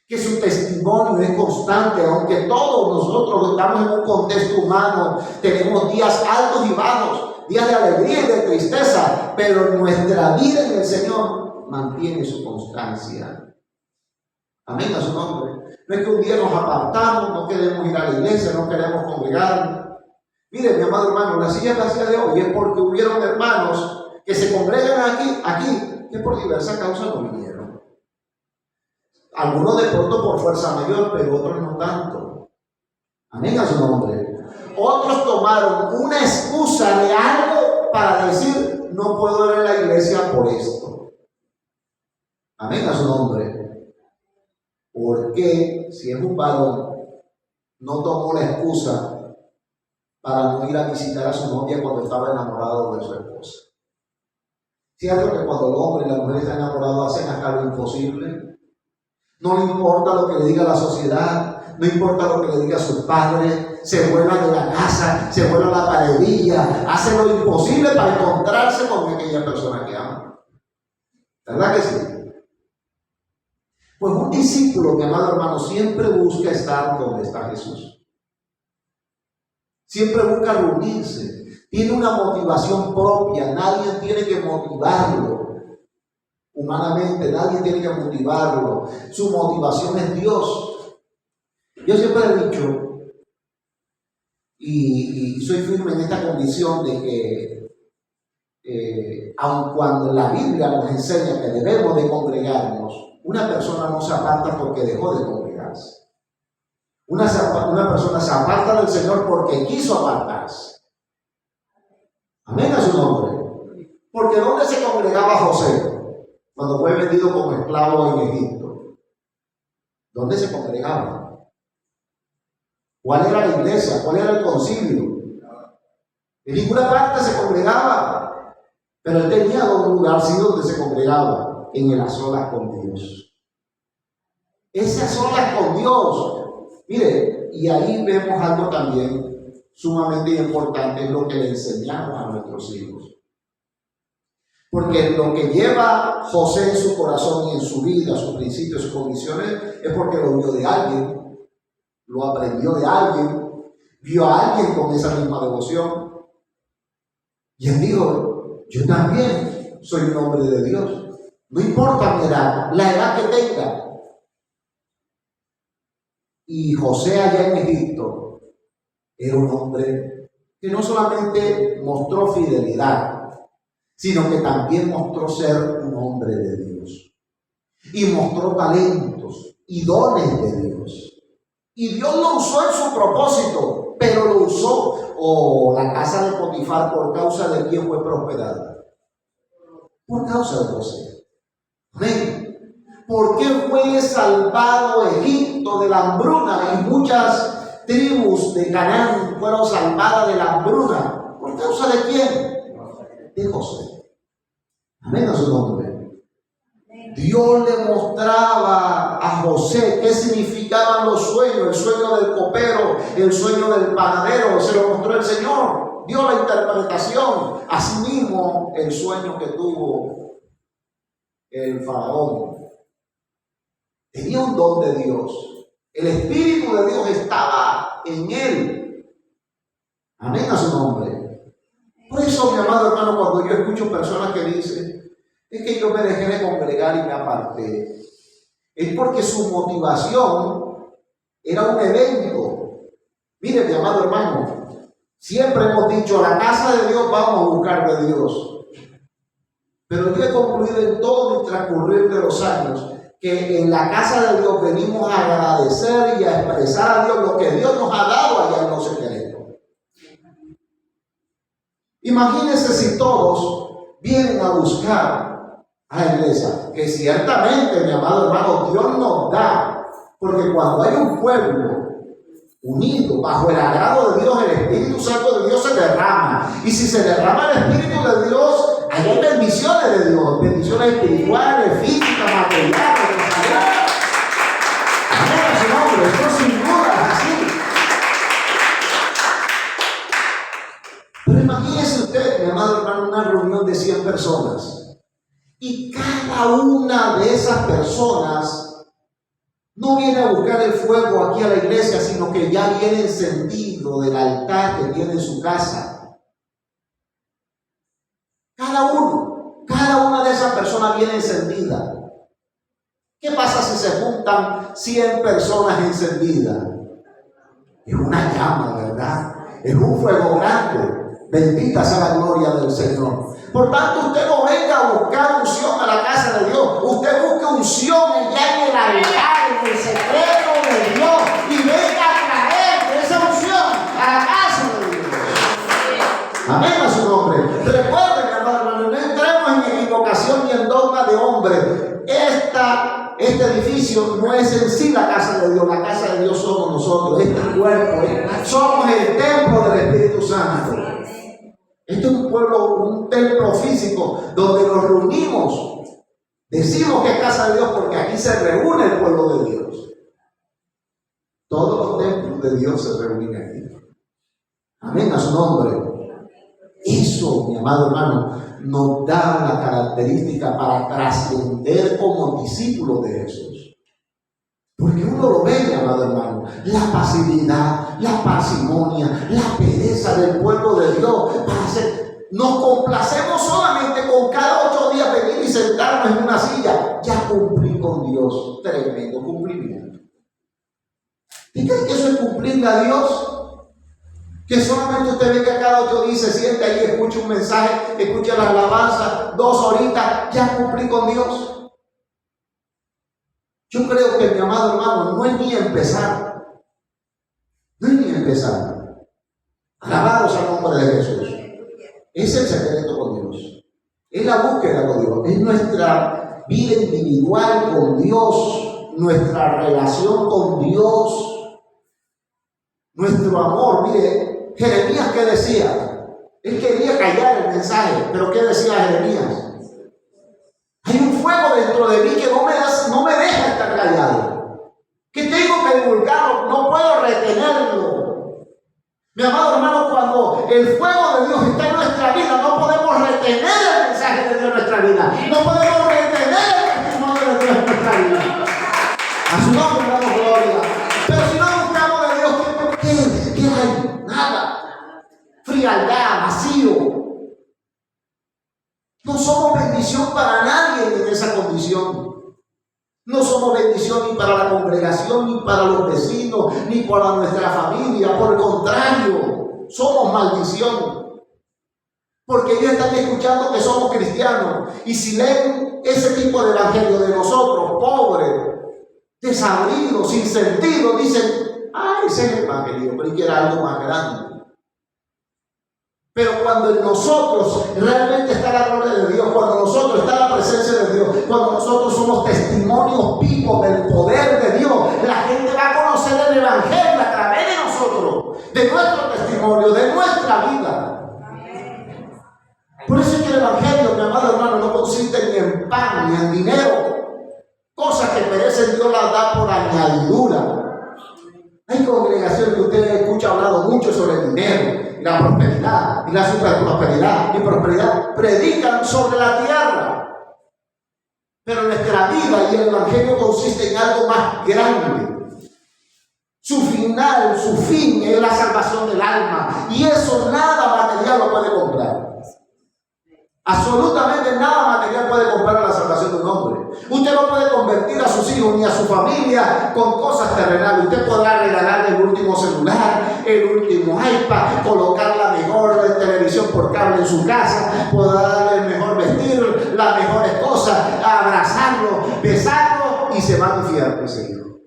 que su testimonio es constante, aunque todos nosotros estamos en un contexto humano, tenemos días altos y bajos, días de alegría y de tristeza, pero nuestra vida en el Señor mantiene su constancia. Amén a su nombre. No es que un día nos apartamos, no queremos ir a la iglesia, no queremos congregar. Mire, mi amado hermano, la silla vacía de hoy es porque hubieron hermanos que se congregan aquí, que por diversas causas no vinieron. Algunos de pronto por fuerza mayor, pero otros no tanto. Amén a su nombre. Otros tomaron una excusa de algo para decir, no puedo ir a la iglesia por esto. Amén a su nombre. Porque si es un varón, no tomó la excusa para no ir a visitar a su novia cuando estaba enamorado de su esposa. Cierto que cuando el hombre y la mujer están enamorados hacen hasta lo imposible. No le importa lo que le diga la sociedad, no importa lo que le diga sus padres, se vuelvan de la casa, se vuelvan a la paredilla, hace lo imposible para encontrarse con aquella persona que ama. ¿Verdad que sí? Pues un discípulo, mi amado hermano, siempre busca estar donde está Jesús. Siempre busca reunirse. Tiene una motivación propia. Nadie tiene que motivarlo. Humanamente, nadie tiene que motivarlo. Su motivación es Dios. Yo siempre he dicho, y soy firme en esta condición de que, aun cuando la Biblia nos enseña que debemos de congregarnos, una persona no se aparta porque dejó de congregarse. Una persona se aparta del Señor porque quiso apartarse. Amén a su nombre. Porque ¿dónde se congregaba José cuando fue vendido como esclavo en Egipto? ¿Dónde se congregaba? ¿Cuál era la iglesia? ¿Cuál era el concilio? En ninguna parte se congregaba. Pero él tenía un lugar sí, donde se congregaba, en el a solas con Dios. Ese a solas con Dios. Mire, y ahí vemos algo también sumamente importante, es lo que le enseñamos a nuestros hijos. Porque lo que lleva José en su corazón y en su vida, sus principios, sus convicciones, es porque lo vio de alguien, lo aprendió de alguien, vio a alguien con esa misma devoción. Y él dijo, yo también soy un hombre de Dios. No importa mi edad, la edad que tenga. Y José allá en Egipto era un hombre que no solamente mostró fidelidad, sino que también mostró ser un hombre de Dios. Y mostró talentos y dones de Dios. Y Dios lo usó en su propósito, pero lo usó, la casa de Potifar, ¿por causa de quién fue prosperada? Por causa de José. Amén. ¿Por qué fue salvado Egipto de la hambruna y muchas tribus de Canaán fueron salvadas de la hambruna? ¿Por causa de quién? De José. Amén a su nombre. Dios le mostraba a José qué significaban los sueños, el sueño del copero, el sueño del panadero, se lo mostró el Señor, dio la interpretación. Asimismo, el sueño que tuvo el faraón. Tenía un don de Dios. El Espíritu de Dios estaba en él. Amén a su nombre. Por eso, mi amado hermano, cuando yo escucho personas que dicen, es que yo me dejé de congregar y me aparté, es porque su motivación era un evento. Mire, mi amado hermano, siempre hemos dicho, a la casa de Dios vamos a buscar de Dios. Pero yo he concluido en todo el transcurrir de los años que en la casa de Dios venimos a agradecer y a expresar a Dios lo que Dios nos ha dado allá en los secretos. Imagínense si todos vienen a buscar a la iglesia, que ciertamente, mi amado hermano, Dios nos da, porque cuando hay un pueblo unido bajo el agrado de Dios, el Espíritu Santo de Dios se derrama. Y si se derrama el Espíritu de Dios, hay bendiciones de Dios, bendiciones espirituales, físicas, materiales, de salud. Amén a su nombre, esto sin duda es así. Pero imagínese usted, mi amado hermano, una reunión de 100 personas. Y cada una de esas personas no viene a buscar el fuego aquí a la iglesia, sino que ya viene encendido del altar que tiene en su casa. Cada una de esas personas viene encendida. ¿Qué pasa si se juntan 100 personas encendidas? Es una llama, ¿verdad? Es un fuego grande. Bendita sea la gloria del Señor. Por tanto, usted no venga a buscar unción a la casa de Dios. Usted busque unción allá en el altar, en el secreto de Dios, y venga a traer esa unción a la casa de Dios. Amén a su nombre. Recuerden, hermano, no entremos en equivocación ni en dogma de hombre. Este edificio no es en sí la casa de Dios. La casa de Dios somos nosotros. Este cuerpo, somos el templo del Espíritu Santo. Esto es un templo físico donde nos reunimos. Decimos que es casa de Dios porque aquí se reúne el pueblo de Dios. Todos los templos de Dios se reúnen aquí. Amén a su nombre. Eso, mi amado hermano, nos da la característica para trascender como discípulos de Jesús. Porque uno lo ve, mi amado hermano, la pasividad, la parsimonia, la pereza del pueblo de Dios. Nos complacemos solamente con cada 8 días venir y sentarnos en una silla. Ya cumplí con Dios. Tremendo cumplimiento. ¿Y creen que eso es cumplirle a Dios? Que solamente usted venga cada 8 días, se siente ahí, escucha un mensaje, escucha la alabanza, 2 horitas, ya cumplí con Dios. Yo creo que, mi amado hermano, no es ni empezar. No es ni empezar. Alabados al nombre de Jesús. Es el secreto con Dios. Es la búsqueda con Dios. Es nuestra vida individual con Dios. Nuestra relación con Dios. Nuestro amor. Mire, Jeremías, ¿qué decía? Él quería callar el mensaje, pero ¿qué decía Jeremías? Hay un fuego dentro de mí que no me deja estar callado. Que tengo que divulgarlo, no puedo retenerlo. Mi amado hermano, cuando el fuego de Dios está en nuestra vida, no podemos retener el mensaje de Dios en nuestra vida. No podemos retener el testimonio de Dios en nuestra vida. A su nombre damos gloria. Pero si no buscamos de Dios, ¿qué hay? Nada. Frialdad, vacío. No somos bendición para nadie en esa condición. No somos bendición ni para la congregación, ni para los vecinos, ni para nuestra familia. Por el contrario, somos maldición. Porque ellos están escuchando que somos cristianos. Y si leen ese tipo de evangelio de nosotros, pobres, desabridos, sin sentido, dicen, ese es el evangelio, pero que era algo más grande. Pero cuando en nosotros realmente está la gloria de Dios, cuando en nosotros está la presencia de Dios, cuando nosotros somos testimonios vivos del poder de Dios, la gente va a conocer el evangelio a través de nosotros, de nuestro testimonio, de nuestra vida. Por eso es que el evangelio, mi amado hermano, no consiste ni en pan ni en dinero. Cosas que perecen, Dios las da por añadidura. Hay congregaciones que usted escucha hablado mucho sobre el dinero, y la prosperidad, y la superprosperidad, y prosperidad. Predican sobre la tierra. Pero nuestra vida y el evangelio consiste en algo más grande. Su final, su fin es la salvación del alma. Y eso nada material lo puede comprar. Absolutamente nada material puede comprar la salvación de un hombre. Usted no puede convertir a sus hijos ni a su familia con cosas terrenales. Usted podrá regalarle el último celular, el último iPad, colocar la mejor televisión por cable en su casa, podrá darle el mejor vestir, las mejores cosas, abrazarlo, besarlo y se va al infierno ese hijo.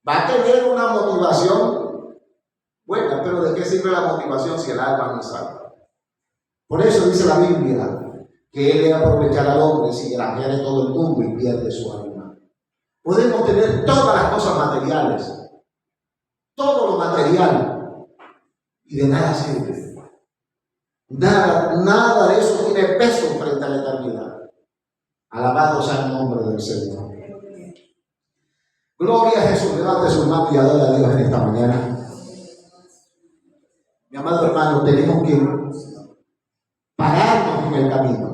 Va a tener una motivación buena, pero ¿de qué sirve la motivación si el alma no es salva? Por eso dice la Biblia que Él le aprovechar al hombre si granjeare todo el mundo y pierde su alma. Podemos tener todas las cosas materiales, todo lo material, y de nada sirve. Nada de eso tiene peso frente a la eternidad. Alabado sea el nombre del Señor. Gloria a Jesús. Levante su mano y adore a Dios en esta mañana. Mi amado hermano, tenemos que pararnos en el camino.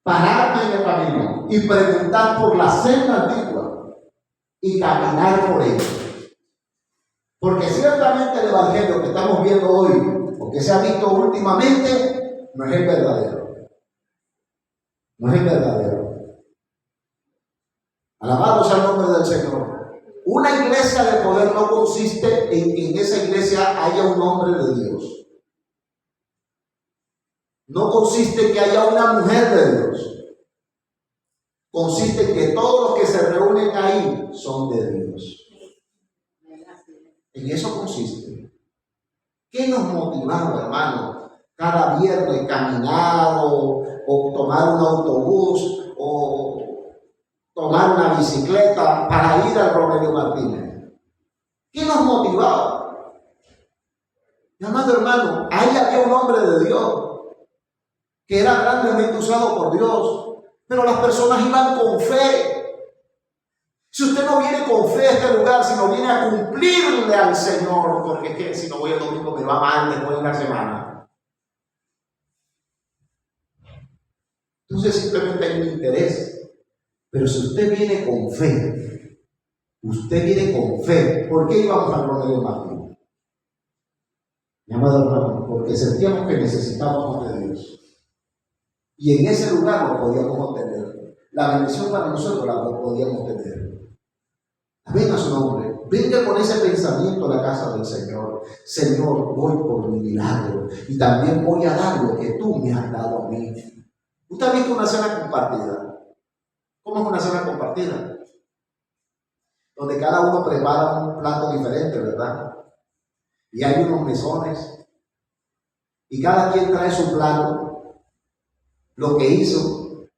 Pararnos en el camino y preguntar por la senda antigua y caminar por ella. Porque ciertamente el evangelio que estamos viendo hoy, o que se ha visto últimamente, no es el verdadero. No es el verdadero. Alabado sea el nombre del Señor. Una iglesia de poder no consiste en que en esa iglesia haya un hombre de Dios. No consiste en que haya una mujer de Dios. Consiste en que todos los que se reúnen ahí son de Dios. En eso consiste. ¿Qué nos motivaba, hermano? Cada viernes caminar o tomar un autobús o tomar una bicicleta para ir al Romelio Martínez. ¿Qué nos motivaba? Mi amado hermano, ahí había un hombre de Dios que era grandemente usado por Dios, pero las personas iban con fe. Si usted no viene con fe a este lugar, sino viene a cumplirle al Señor, porque es que si no voy el domingo me va mal después de una semana. Entonces simplemente hay un interés. Pero si usted viene con fe, ¿por qué íbamos al Romelio Martínez? Mi amado hermano, porque sentíamos que necesitábamos de Dios. Y en ese lugar lo podíamos obtener. La bendición para nosotros la podíamos tener. Venga su nombre. Venga con ese pensamiento a la casa del Señor. Señor, voy por mi milagro. Y también voy a dar lo que tú me has dado a mí. ¿Usted ha visto una cena compartida? ¿Cómo es una cena compartida? Donde cada uno prepara un plato diferente, ¿verdad? Y hay unos mesones. Y cada quien trae su plato. Lo que hizo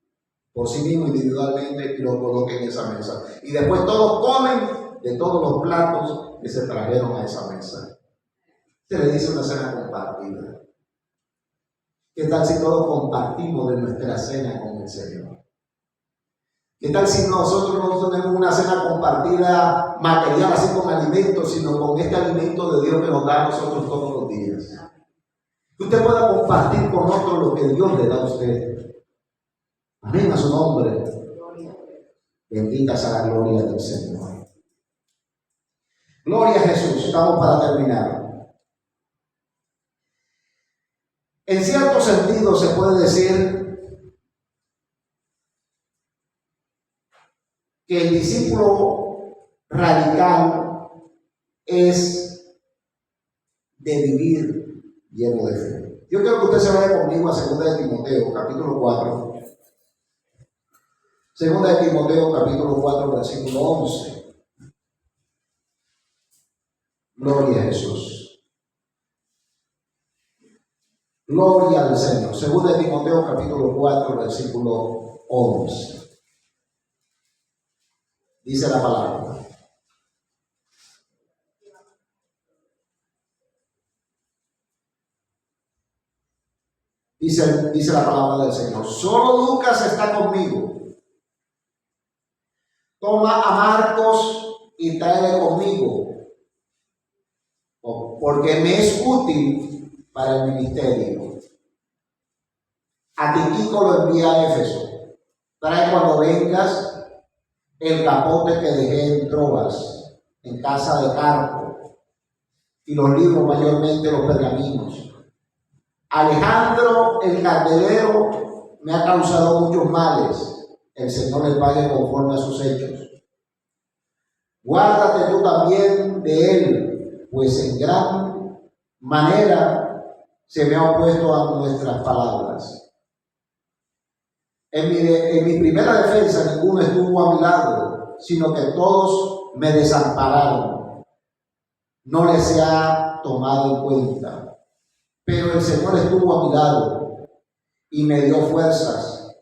por sí mismo individualmente y lo coloca en esa mesa. Y después todos comen de todos los platos que se trajeron a esa mesa. Se le dice una cena compartida. ¿Qué tal si todos compartimos de nuestra cena con el Señor? ¿Qué tal si nosotros no tenemos una cena compartida material, así con alimentos, sino con este alimento de Dios que nos da a nosotros todos los días? Que usted pueda compartir con otros lo que Dios le da a usted. Amén a su nombre. Bendita sea la gloria del Señor. Gloria a Jesús. Estamos para terminar. En cierto sentido se puede decir que el discípulo radical es de vivir lleno de fe. Yo quiero que usted se vaya conmigo a 2 de Timoteo, capítulo 4. 2 de Timoteo, capítulo 4, versículo 11. Gloria a Jesús. Gloria al Señor. 2 de Timoteo, capítulo 4, versículo 11. Dice la palabra. Dice la palabra del Señor. Solo Lucas está conmigo. Toma a Marcos y tráele conmigo, porque me es útil para el ministerio. A Tíquico lo envía a Éfeso. Trae cuando vengas el capote que dejé en Troas, en casa de Carpo, y los libros, mayormente los pergaminos. Alejandro el candelero me ha causado muchos males. El Señor le pague conforme a sus hechos. Guárdate tú también de él, pues en gran manera se me ha opuesto a nuestras palabras. En mi primera defensa ninguno estuvo a mi lado, sino que todos me desampararon. No les se ha tomado en cuenta. Pero el Señor estuvo a mi lado y me dio fuerzas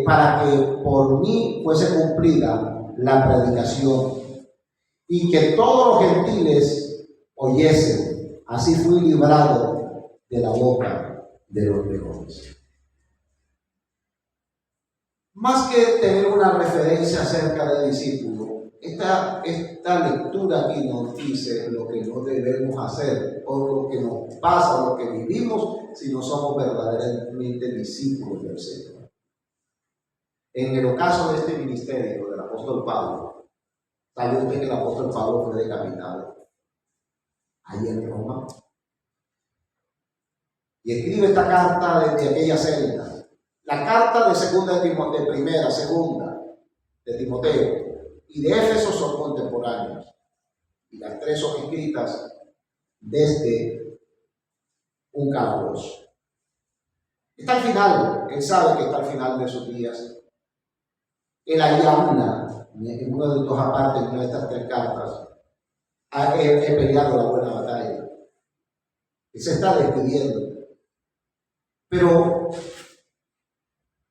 para que por mí fuese cumplida la predicación y que todos los gentiles oyesen. Así fui librado de la boca de los leones. Más que tener una referencia acerca del discípulo, esta lectura aquí nos dice lo que no debemos hacer, o lo que nos pasa, lo que vivimos, si no somos verdaderamente discípulos del Señor. En el ocaso de este ministerio del apóstol Pablo, ¿sabe usted que el apóstol Pablo fue decapitado allí en Roma? Y escribe esta carta desde aquella celda. La carta de segunda de Timoteo, primera, segunda de Timoteo y de Éfeso son contemporáneos. Y las tres son escritas desde un calabozo. Está al final, él sabe que está al final de sus días. Él ahí habla, en una de dos apartes de estas tres cartas, he peleado la buena batalla. Él se está despidiendo. Pero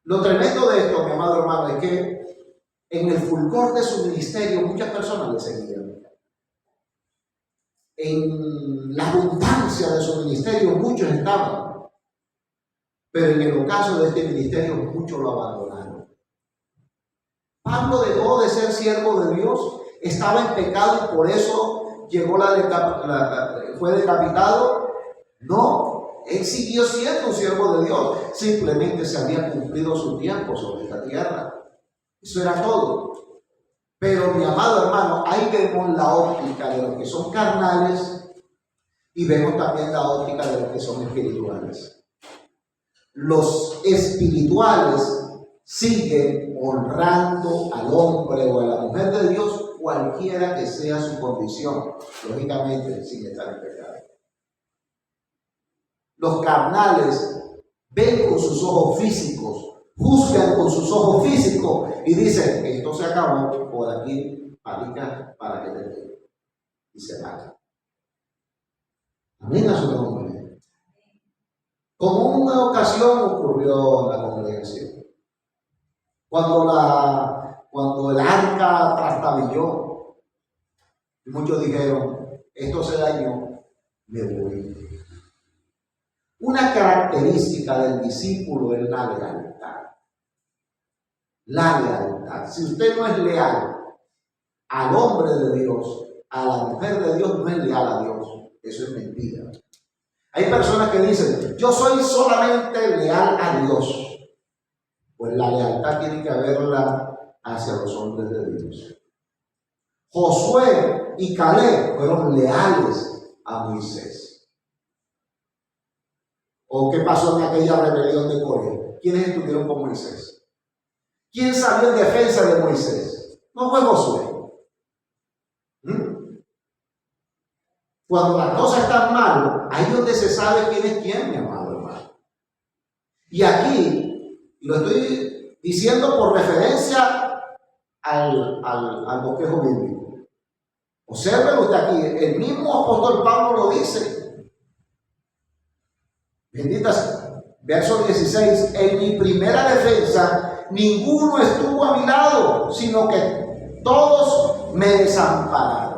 lo tremendo de esto, mi amado hermano, es que en el fulgor de su ministerio muchas personas le seguían. En la abundancia de su ministerio muchos estaban. Pero en el ocaso de este ministerio muchos lo abandonaron. Pablo dejó de ser siervo de Dios, estaba en pecado y por eso fue decapitado. No. Él siguió siendo un siervo de Dios, simplemente se había cumplido su tiempo sobre esta tierra. Eso era todo. Pero mi amado hermano, ahí vemos la óptica de los que son carnales y vemos también la óptica de los que son espirituales. Los espirituales siguen honrando al hombre o a la mujer de Dios, cualquiera que sea su condición, lógicamente sin estar en pecado. Los carnales ven con sus ojos físicos, juzgan con sus ojos físicos y dicen, esto se acabó, por aquí, palica para que te dé. Y se va. Amén a su nombre. Como una ocasión ocurrió en la congregación. Cuando el arca trastabilló, muchos dijeron, esto se dañó me voy. Una característica del discípulo es la lealtad. La lealtad. Si usted no es leal al hombre de Dios, a la mujer de Dios, no es leal a Dios. Eso es mentira. Hay personas que dicen, yo soy solamente leal a Dios. Pues la lealtad tiene que haberla hacia los hombres de Dios. Josué y Caleb fueron leales a Moisés. ¿O qué pasó en aquella rebelión de Coré? ¿Quiénes estuvieron con Moisés? ¿Quién salió en defensa de Moisés? No fue Josué. Cuando las cosas están mal, ahí es donde se sabe quién es quién, mi amado hermano. Y aquí, lo estoy diciendo por referencia al bosquejo bíblico. Observen usted aquí, el mismo apóstol Pablo lo dice. Benditas, verso 16, en mi primera defensa, ninguno estuvo a mi lado, sino que todos me desampararon.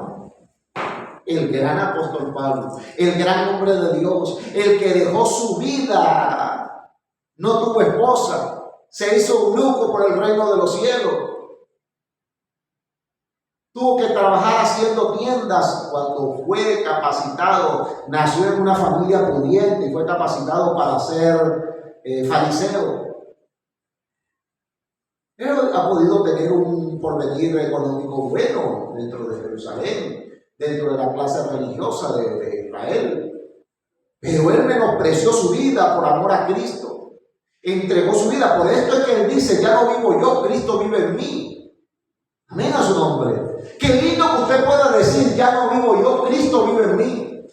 El gran apóstol Pablo, el gran hombre de Dios, el que dejó su vida, no tuvo esposa, se hizo eunuco por el reino de los cielos. Tuvo que trabajar haciendo tiendas cuando fue capacitado. Nació en una familia pudiente y fue capacitado para ser fariseo. Él ha podido tener un porvenir económico bueno dentro de Jerusalén, dentro de la clase religiosa de Israel. Pero él menospreció su vida por amor a Cristo. Entregó su vida. Por esto es que él dice, ya no vivo yo, Cristo vive en mí. Amén a su nombre. Qué lindo que usted pueda decir, ya no vivo yo, Cristo vive en mí.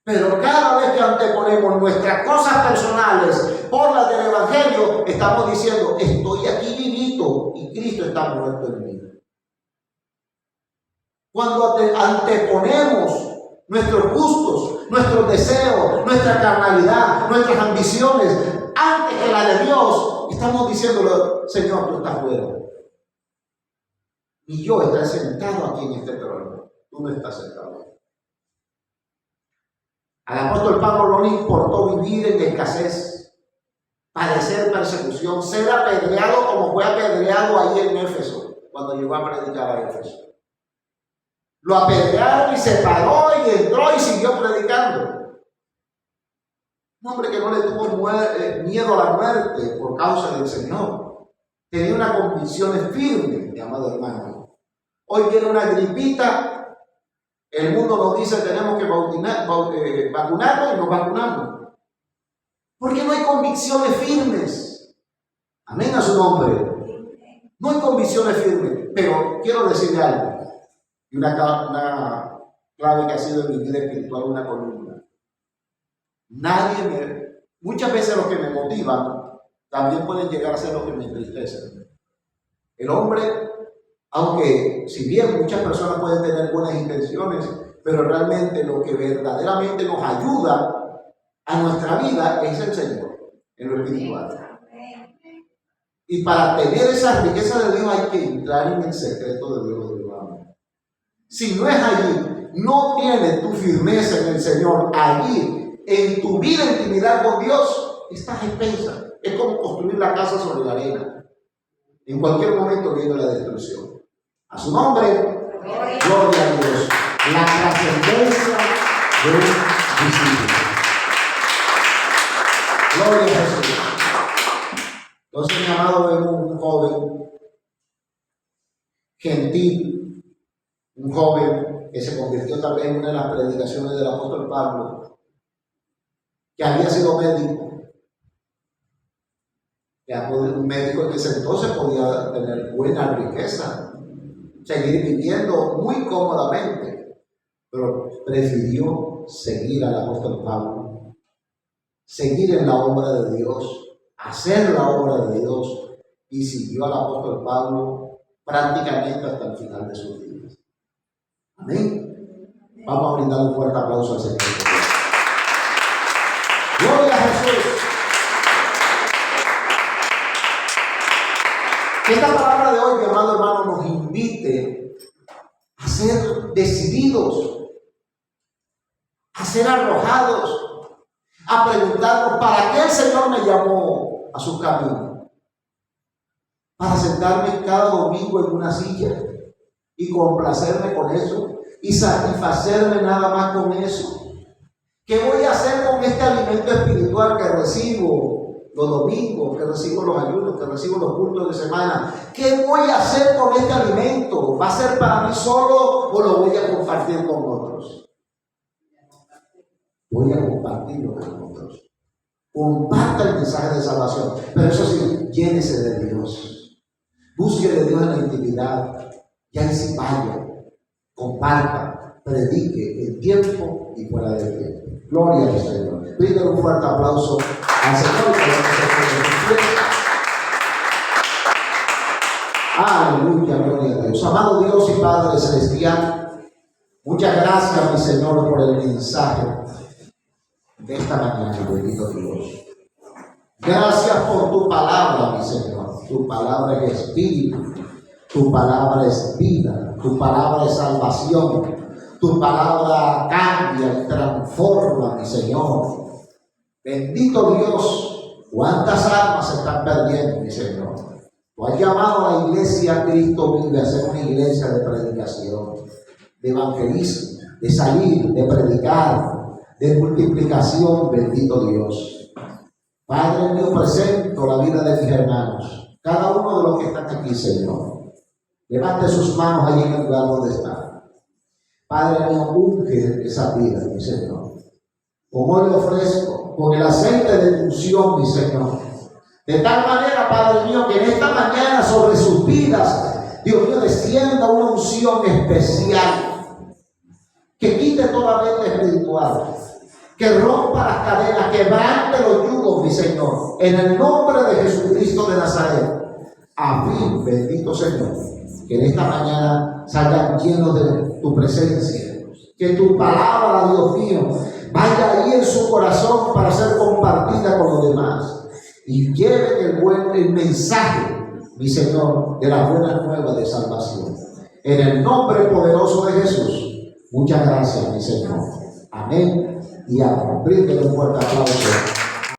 Pero cada vez que anteponemos nuestras cosas personales por las del Evangelio, estamos diciendo, estoy aquí vivito y Cristo está muerto en mí. Cuando anteponemos nuestros gustos, nuestros deseos, nuestra carnalidad, nuestras ambiciones, antes que la de Dios, estamos diciéndole, Señor, tú estás fuera. Y yo estaré sentado aquí en este trono. Tú no estás sentado. Al apóstol Pablo no le importó vivir en escasez, padecer persecución, ser apedreado como fue apedreado ahí en Éfeso, cuando llegó a predicar a Éfeso. Lo apedrearon y se paró y entró y siguió predicando. Un hombre que no le tuvo miedo a la muerte por causa del Señor. Tenía una convicción firme, mi amado hermano. Hoy viene una gripita, el mundo nos dice tenemos que vacunarnos y nos vacunamos. Porque no hay convicciones firmes. Amén a su nombre. No hay convicciones firmes. Pero quiero decirle algo. Y una clave que ha sido en mi vida espiritual, una columna. Muchas veces los que me motivan también pueden llegar a ser los que me entristecen. El hombre, aunque si bien muchas personas pueden tener buenas intenciones, pero realmente lo que verdaderamente nos ayuda a nuestra vida es el Señor, en lo espiritual. Y para tener esa riqueza de Dios hay que entrar en el secreto de Dios. Si no es allí, no tienes tu firmeza en el Señor, allí, en tu vida en intimidad con Dios, estás expensa. Es como construir la casa sobre la arena. En cualquier momento viene la destrucción. A su nombre, gloria a Dios. La trascendencia de un discípulo. Gloria a Jesús. Entonces, mi amado, vemos un joven gentil, un joven que se convirtió también en una de las predicaciones del apóstol Pablo, que había sido médico. Un médico en ese entonces podía tener buena riqueza, seguir viviendo muy cómodamente, pero prefirió seguir al apóstol Pablo, seguir en la obra de Dios, hacer la obra de Dios, y siguió al apóstol Pablo prácticamente hasta el final de sus días. Amén. Vamos a brindar un fuerte aplauso al Señor. Gloria a Jesús. Que esta palabra de hoy, mi amado hermano, nos invite a ser decididos, a ser arrojados, a preguntarnos, ¿para qué el Señor me llamó a su camino? ¿Para sentarme cada domingo en una silla y complacerme con eso y satisfacerme nada más con eso? ¿Qué voy a hacer con este alimento espiritual que recibo los domingos, que recibo los ayunos, que recibo los cultos de semana? ¿Qué voy a hacer con este alimento? ¿Va a ser para mí solo o lo voy a compartir con otros? Voy a compartirlo con otros. Comparta el mensaje de salvación, pero eso sí, llénese de Dios. Busque de Dios en la intimidad. Ya en sí vaya, comparta, predique en tiempo y fuera de tiempo. Gloria al Señor. Pídele un fuerte aplauso al Señor. Aleluya, gloria a Dios. Amado Dios y Padre Celestial, muchas gracias, mi Señor, por el mensaje de esta mañana, bendito Dios. Gracias por tu palabra, mi Señor. Tu palabra es espíritu, tu palabra es vida, tu palabra es salvación. Tu palabra cambia y transforma, mi Señor. Bendito Dios, cuántas almas se están perdiendo, mi Señor. Tú has llamado a la iglesia Cristo vive a ser una iglesia de predicación, de evangelismo, de salir, de predicar, de multiplicación, bendito Dios. Padre mío, presento la vida de mis hermanos, cada uno de los que están aquí, Señor. Levante sus manos allí en el lugar donde están. Padre mío, unge esa vida, mi Señor. Como hoy lo ofrezco, con el aceite de unción, mi Señor. De tal manera, Padre mío, que en esta mañana sobre sus vidas, Dios mío, descienda una unción especial. Que quite toda mente espiritual. Que rompa las cadenas, quebrante los yugos, mi Señor. En el nombre de Jesucristo de Nazaret. A fin, bendito Señor, que en esta mañana salgan llenos de tu presencia, que tu palabra, Dios mío, vaya ahí en su corazón para ser compartida con los demás y lleven el mensaje, mi Señor, de las buenas nuevas de salvación. En el nombre poderoso de Jesús, muchas gracias, mi Señor. Amén y amén. Bríndele un fuerte aplauso.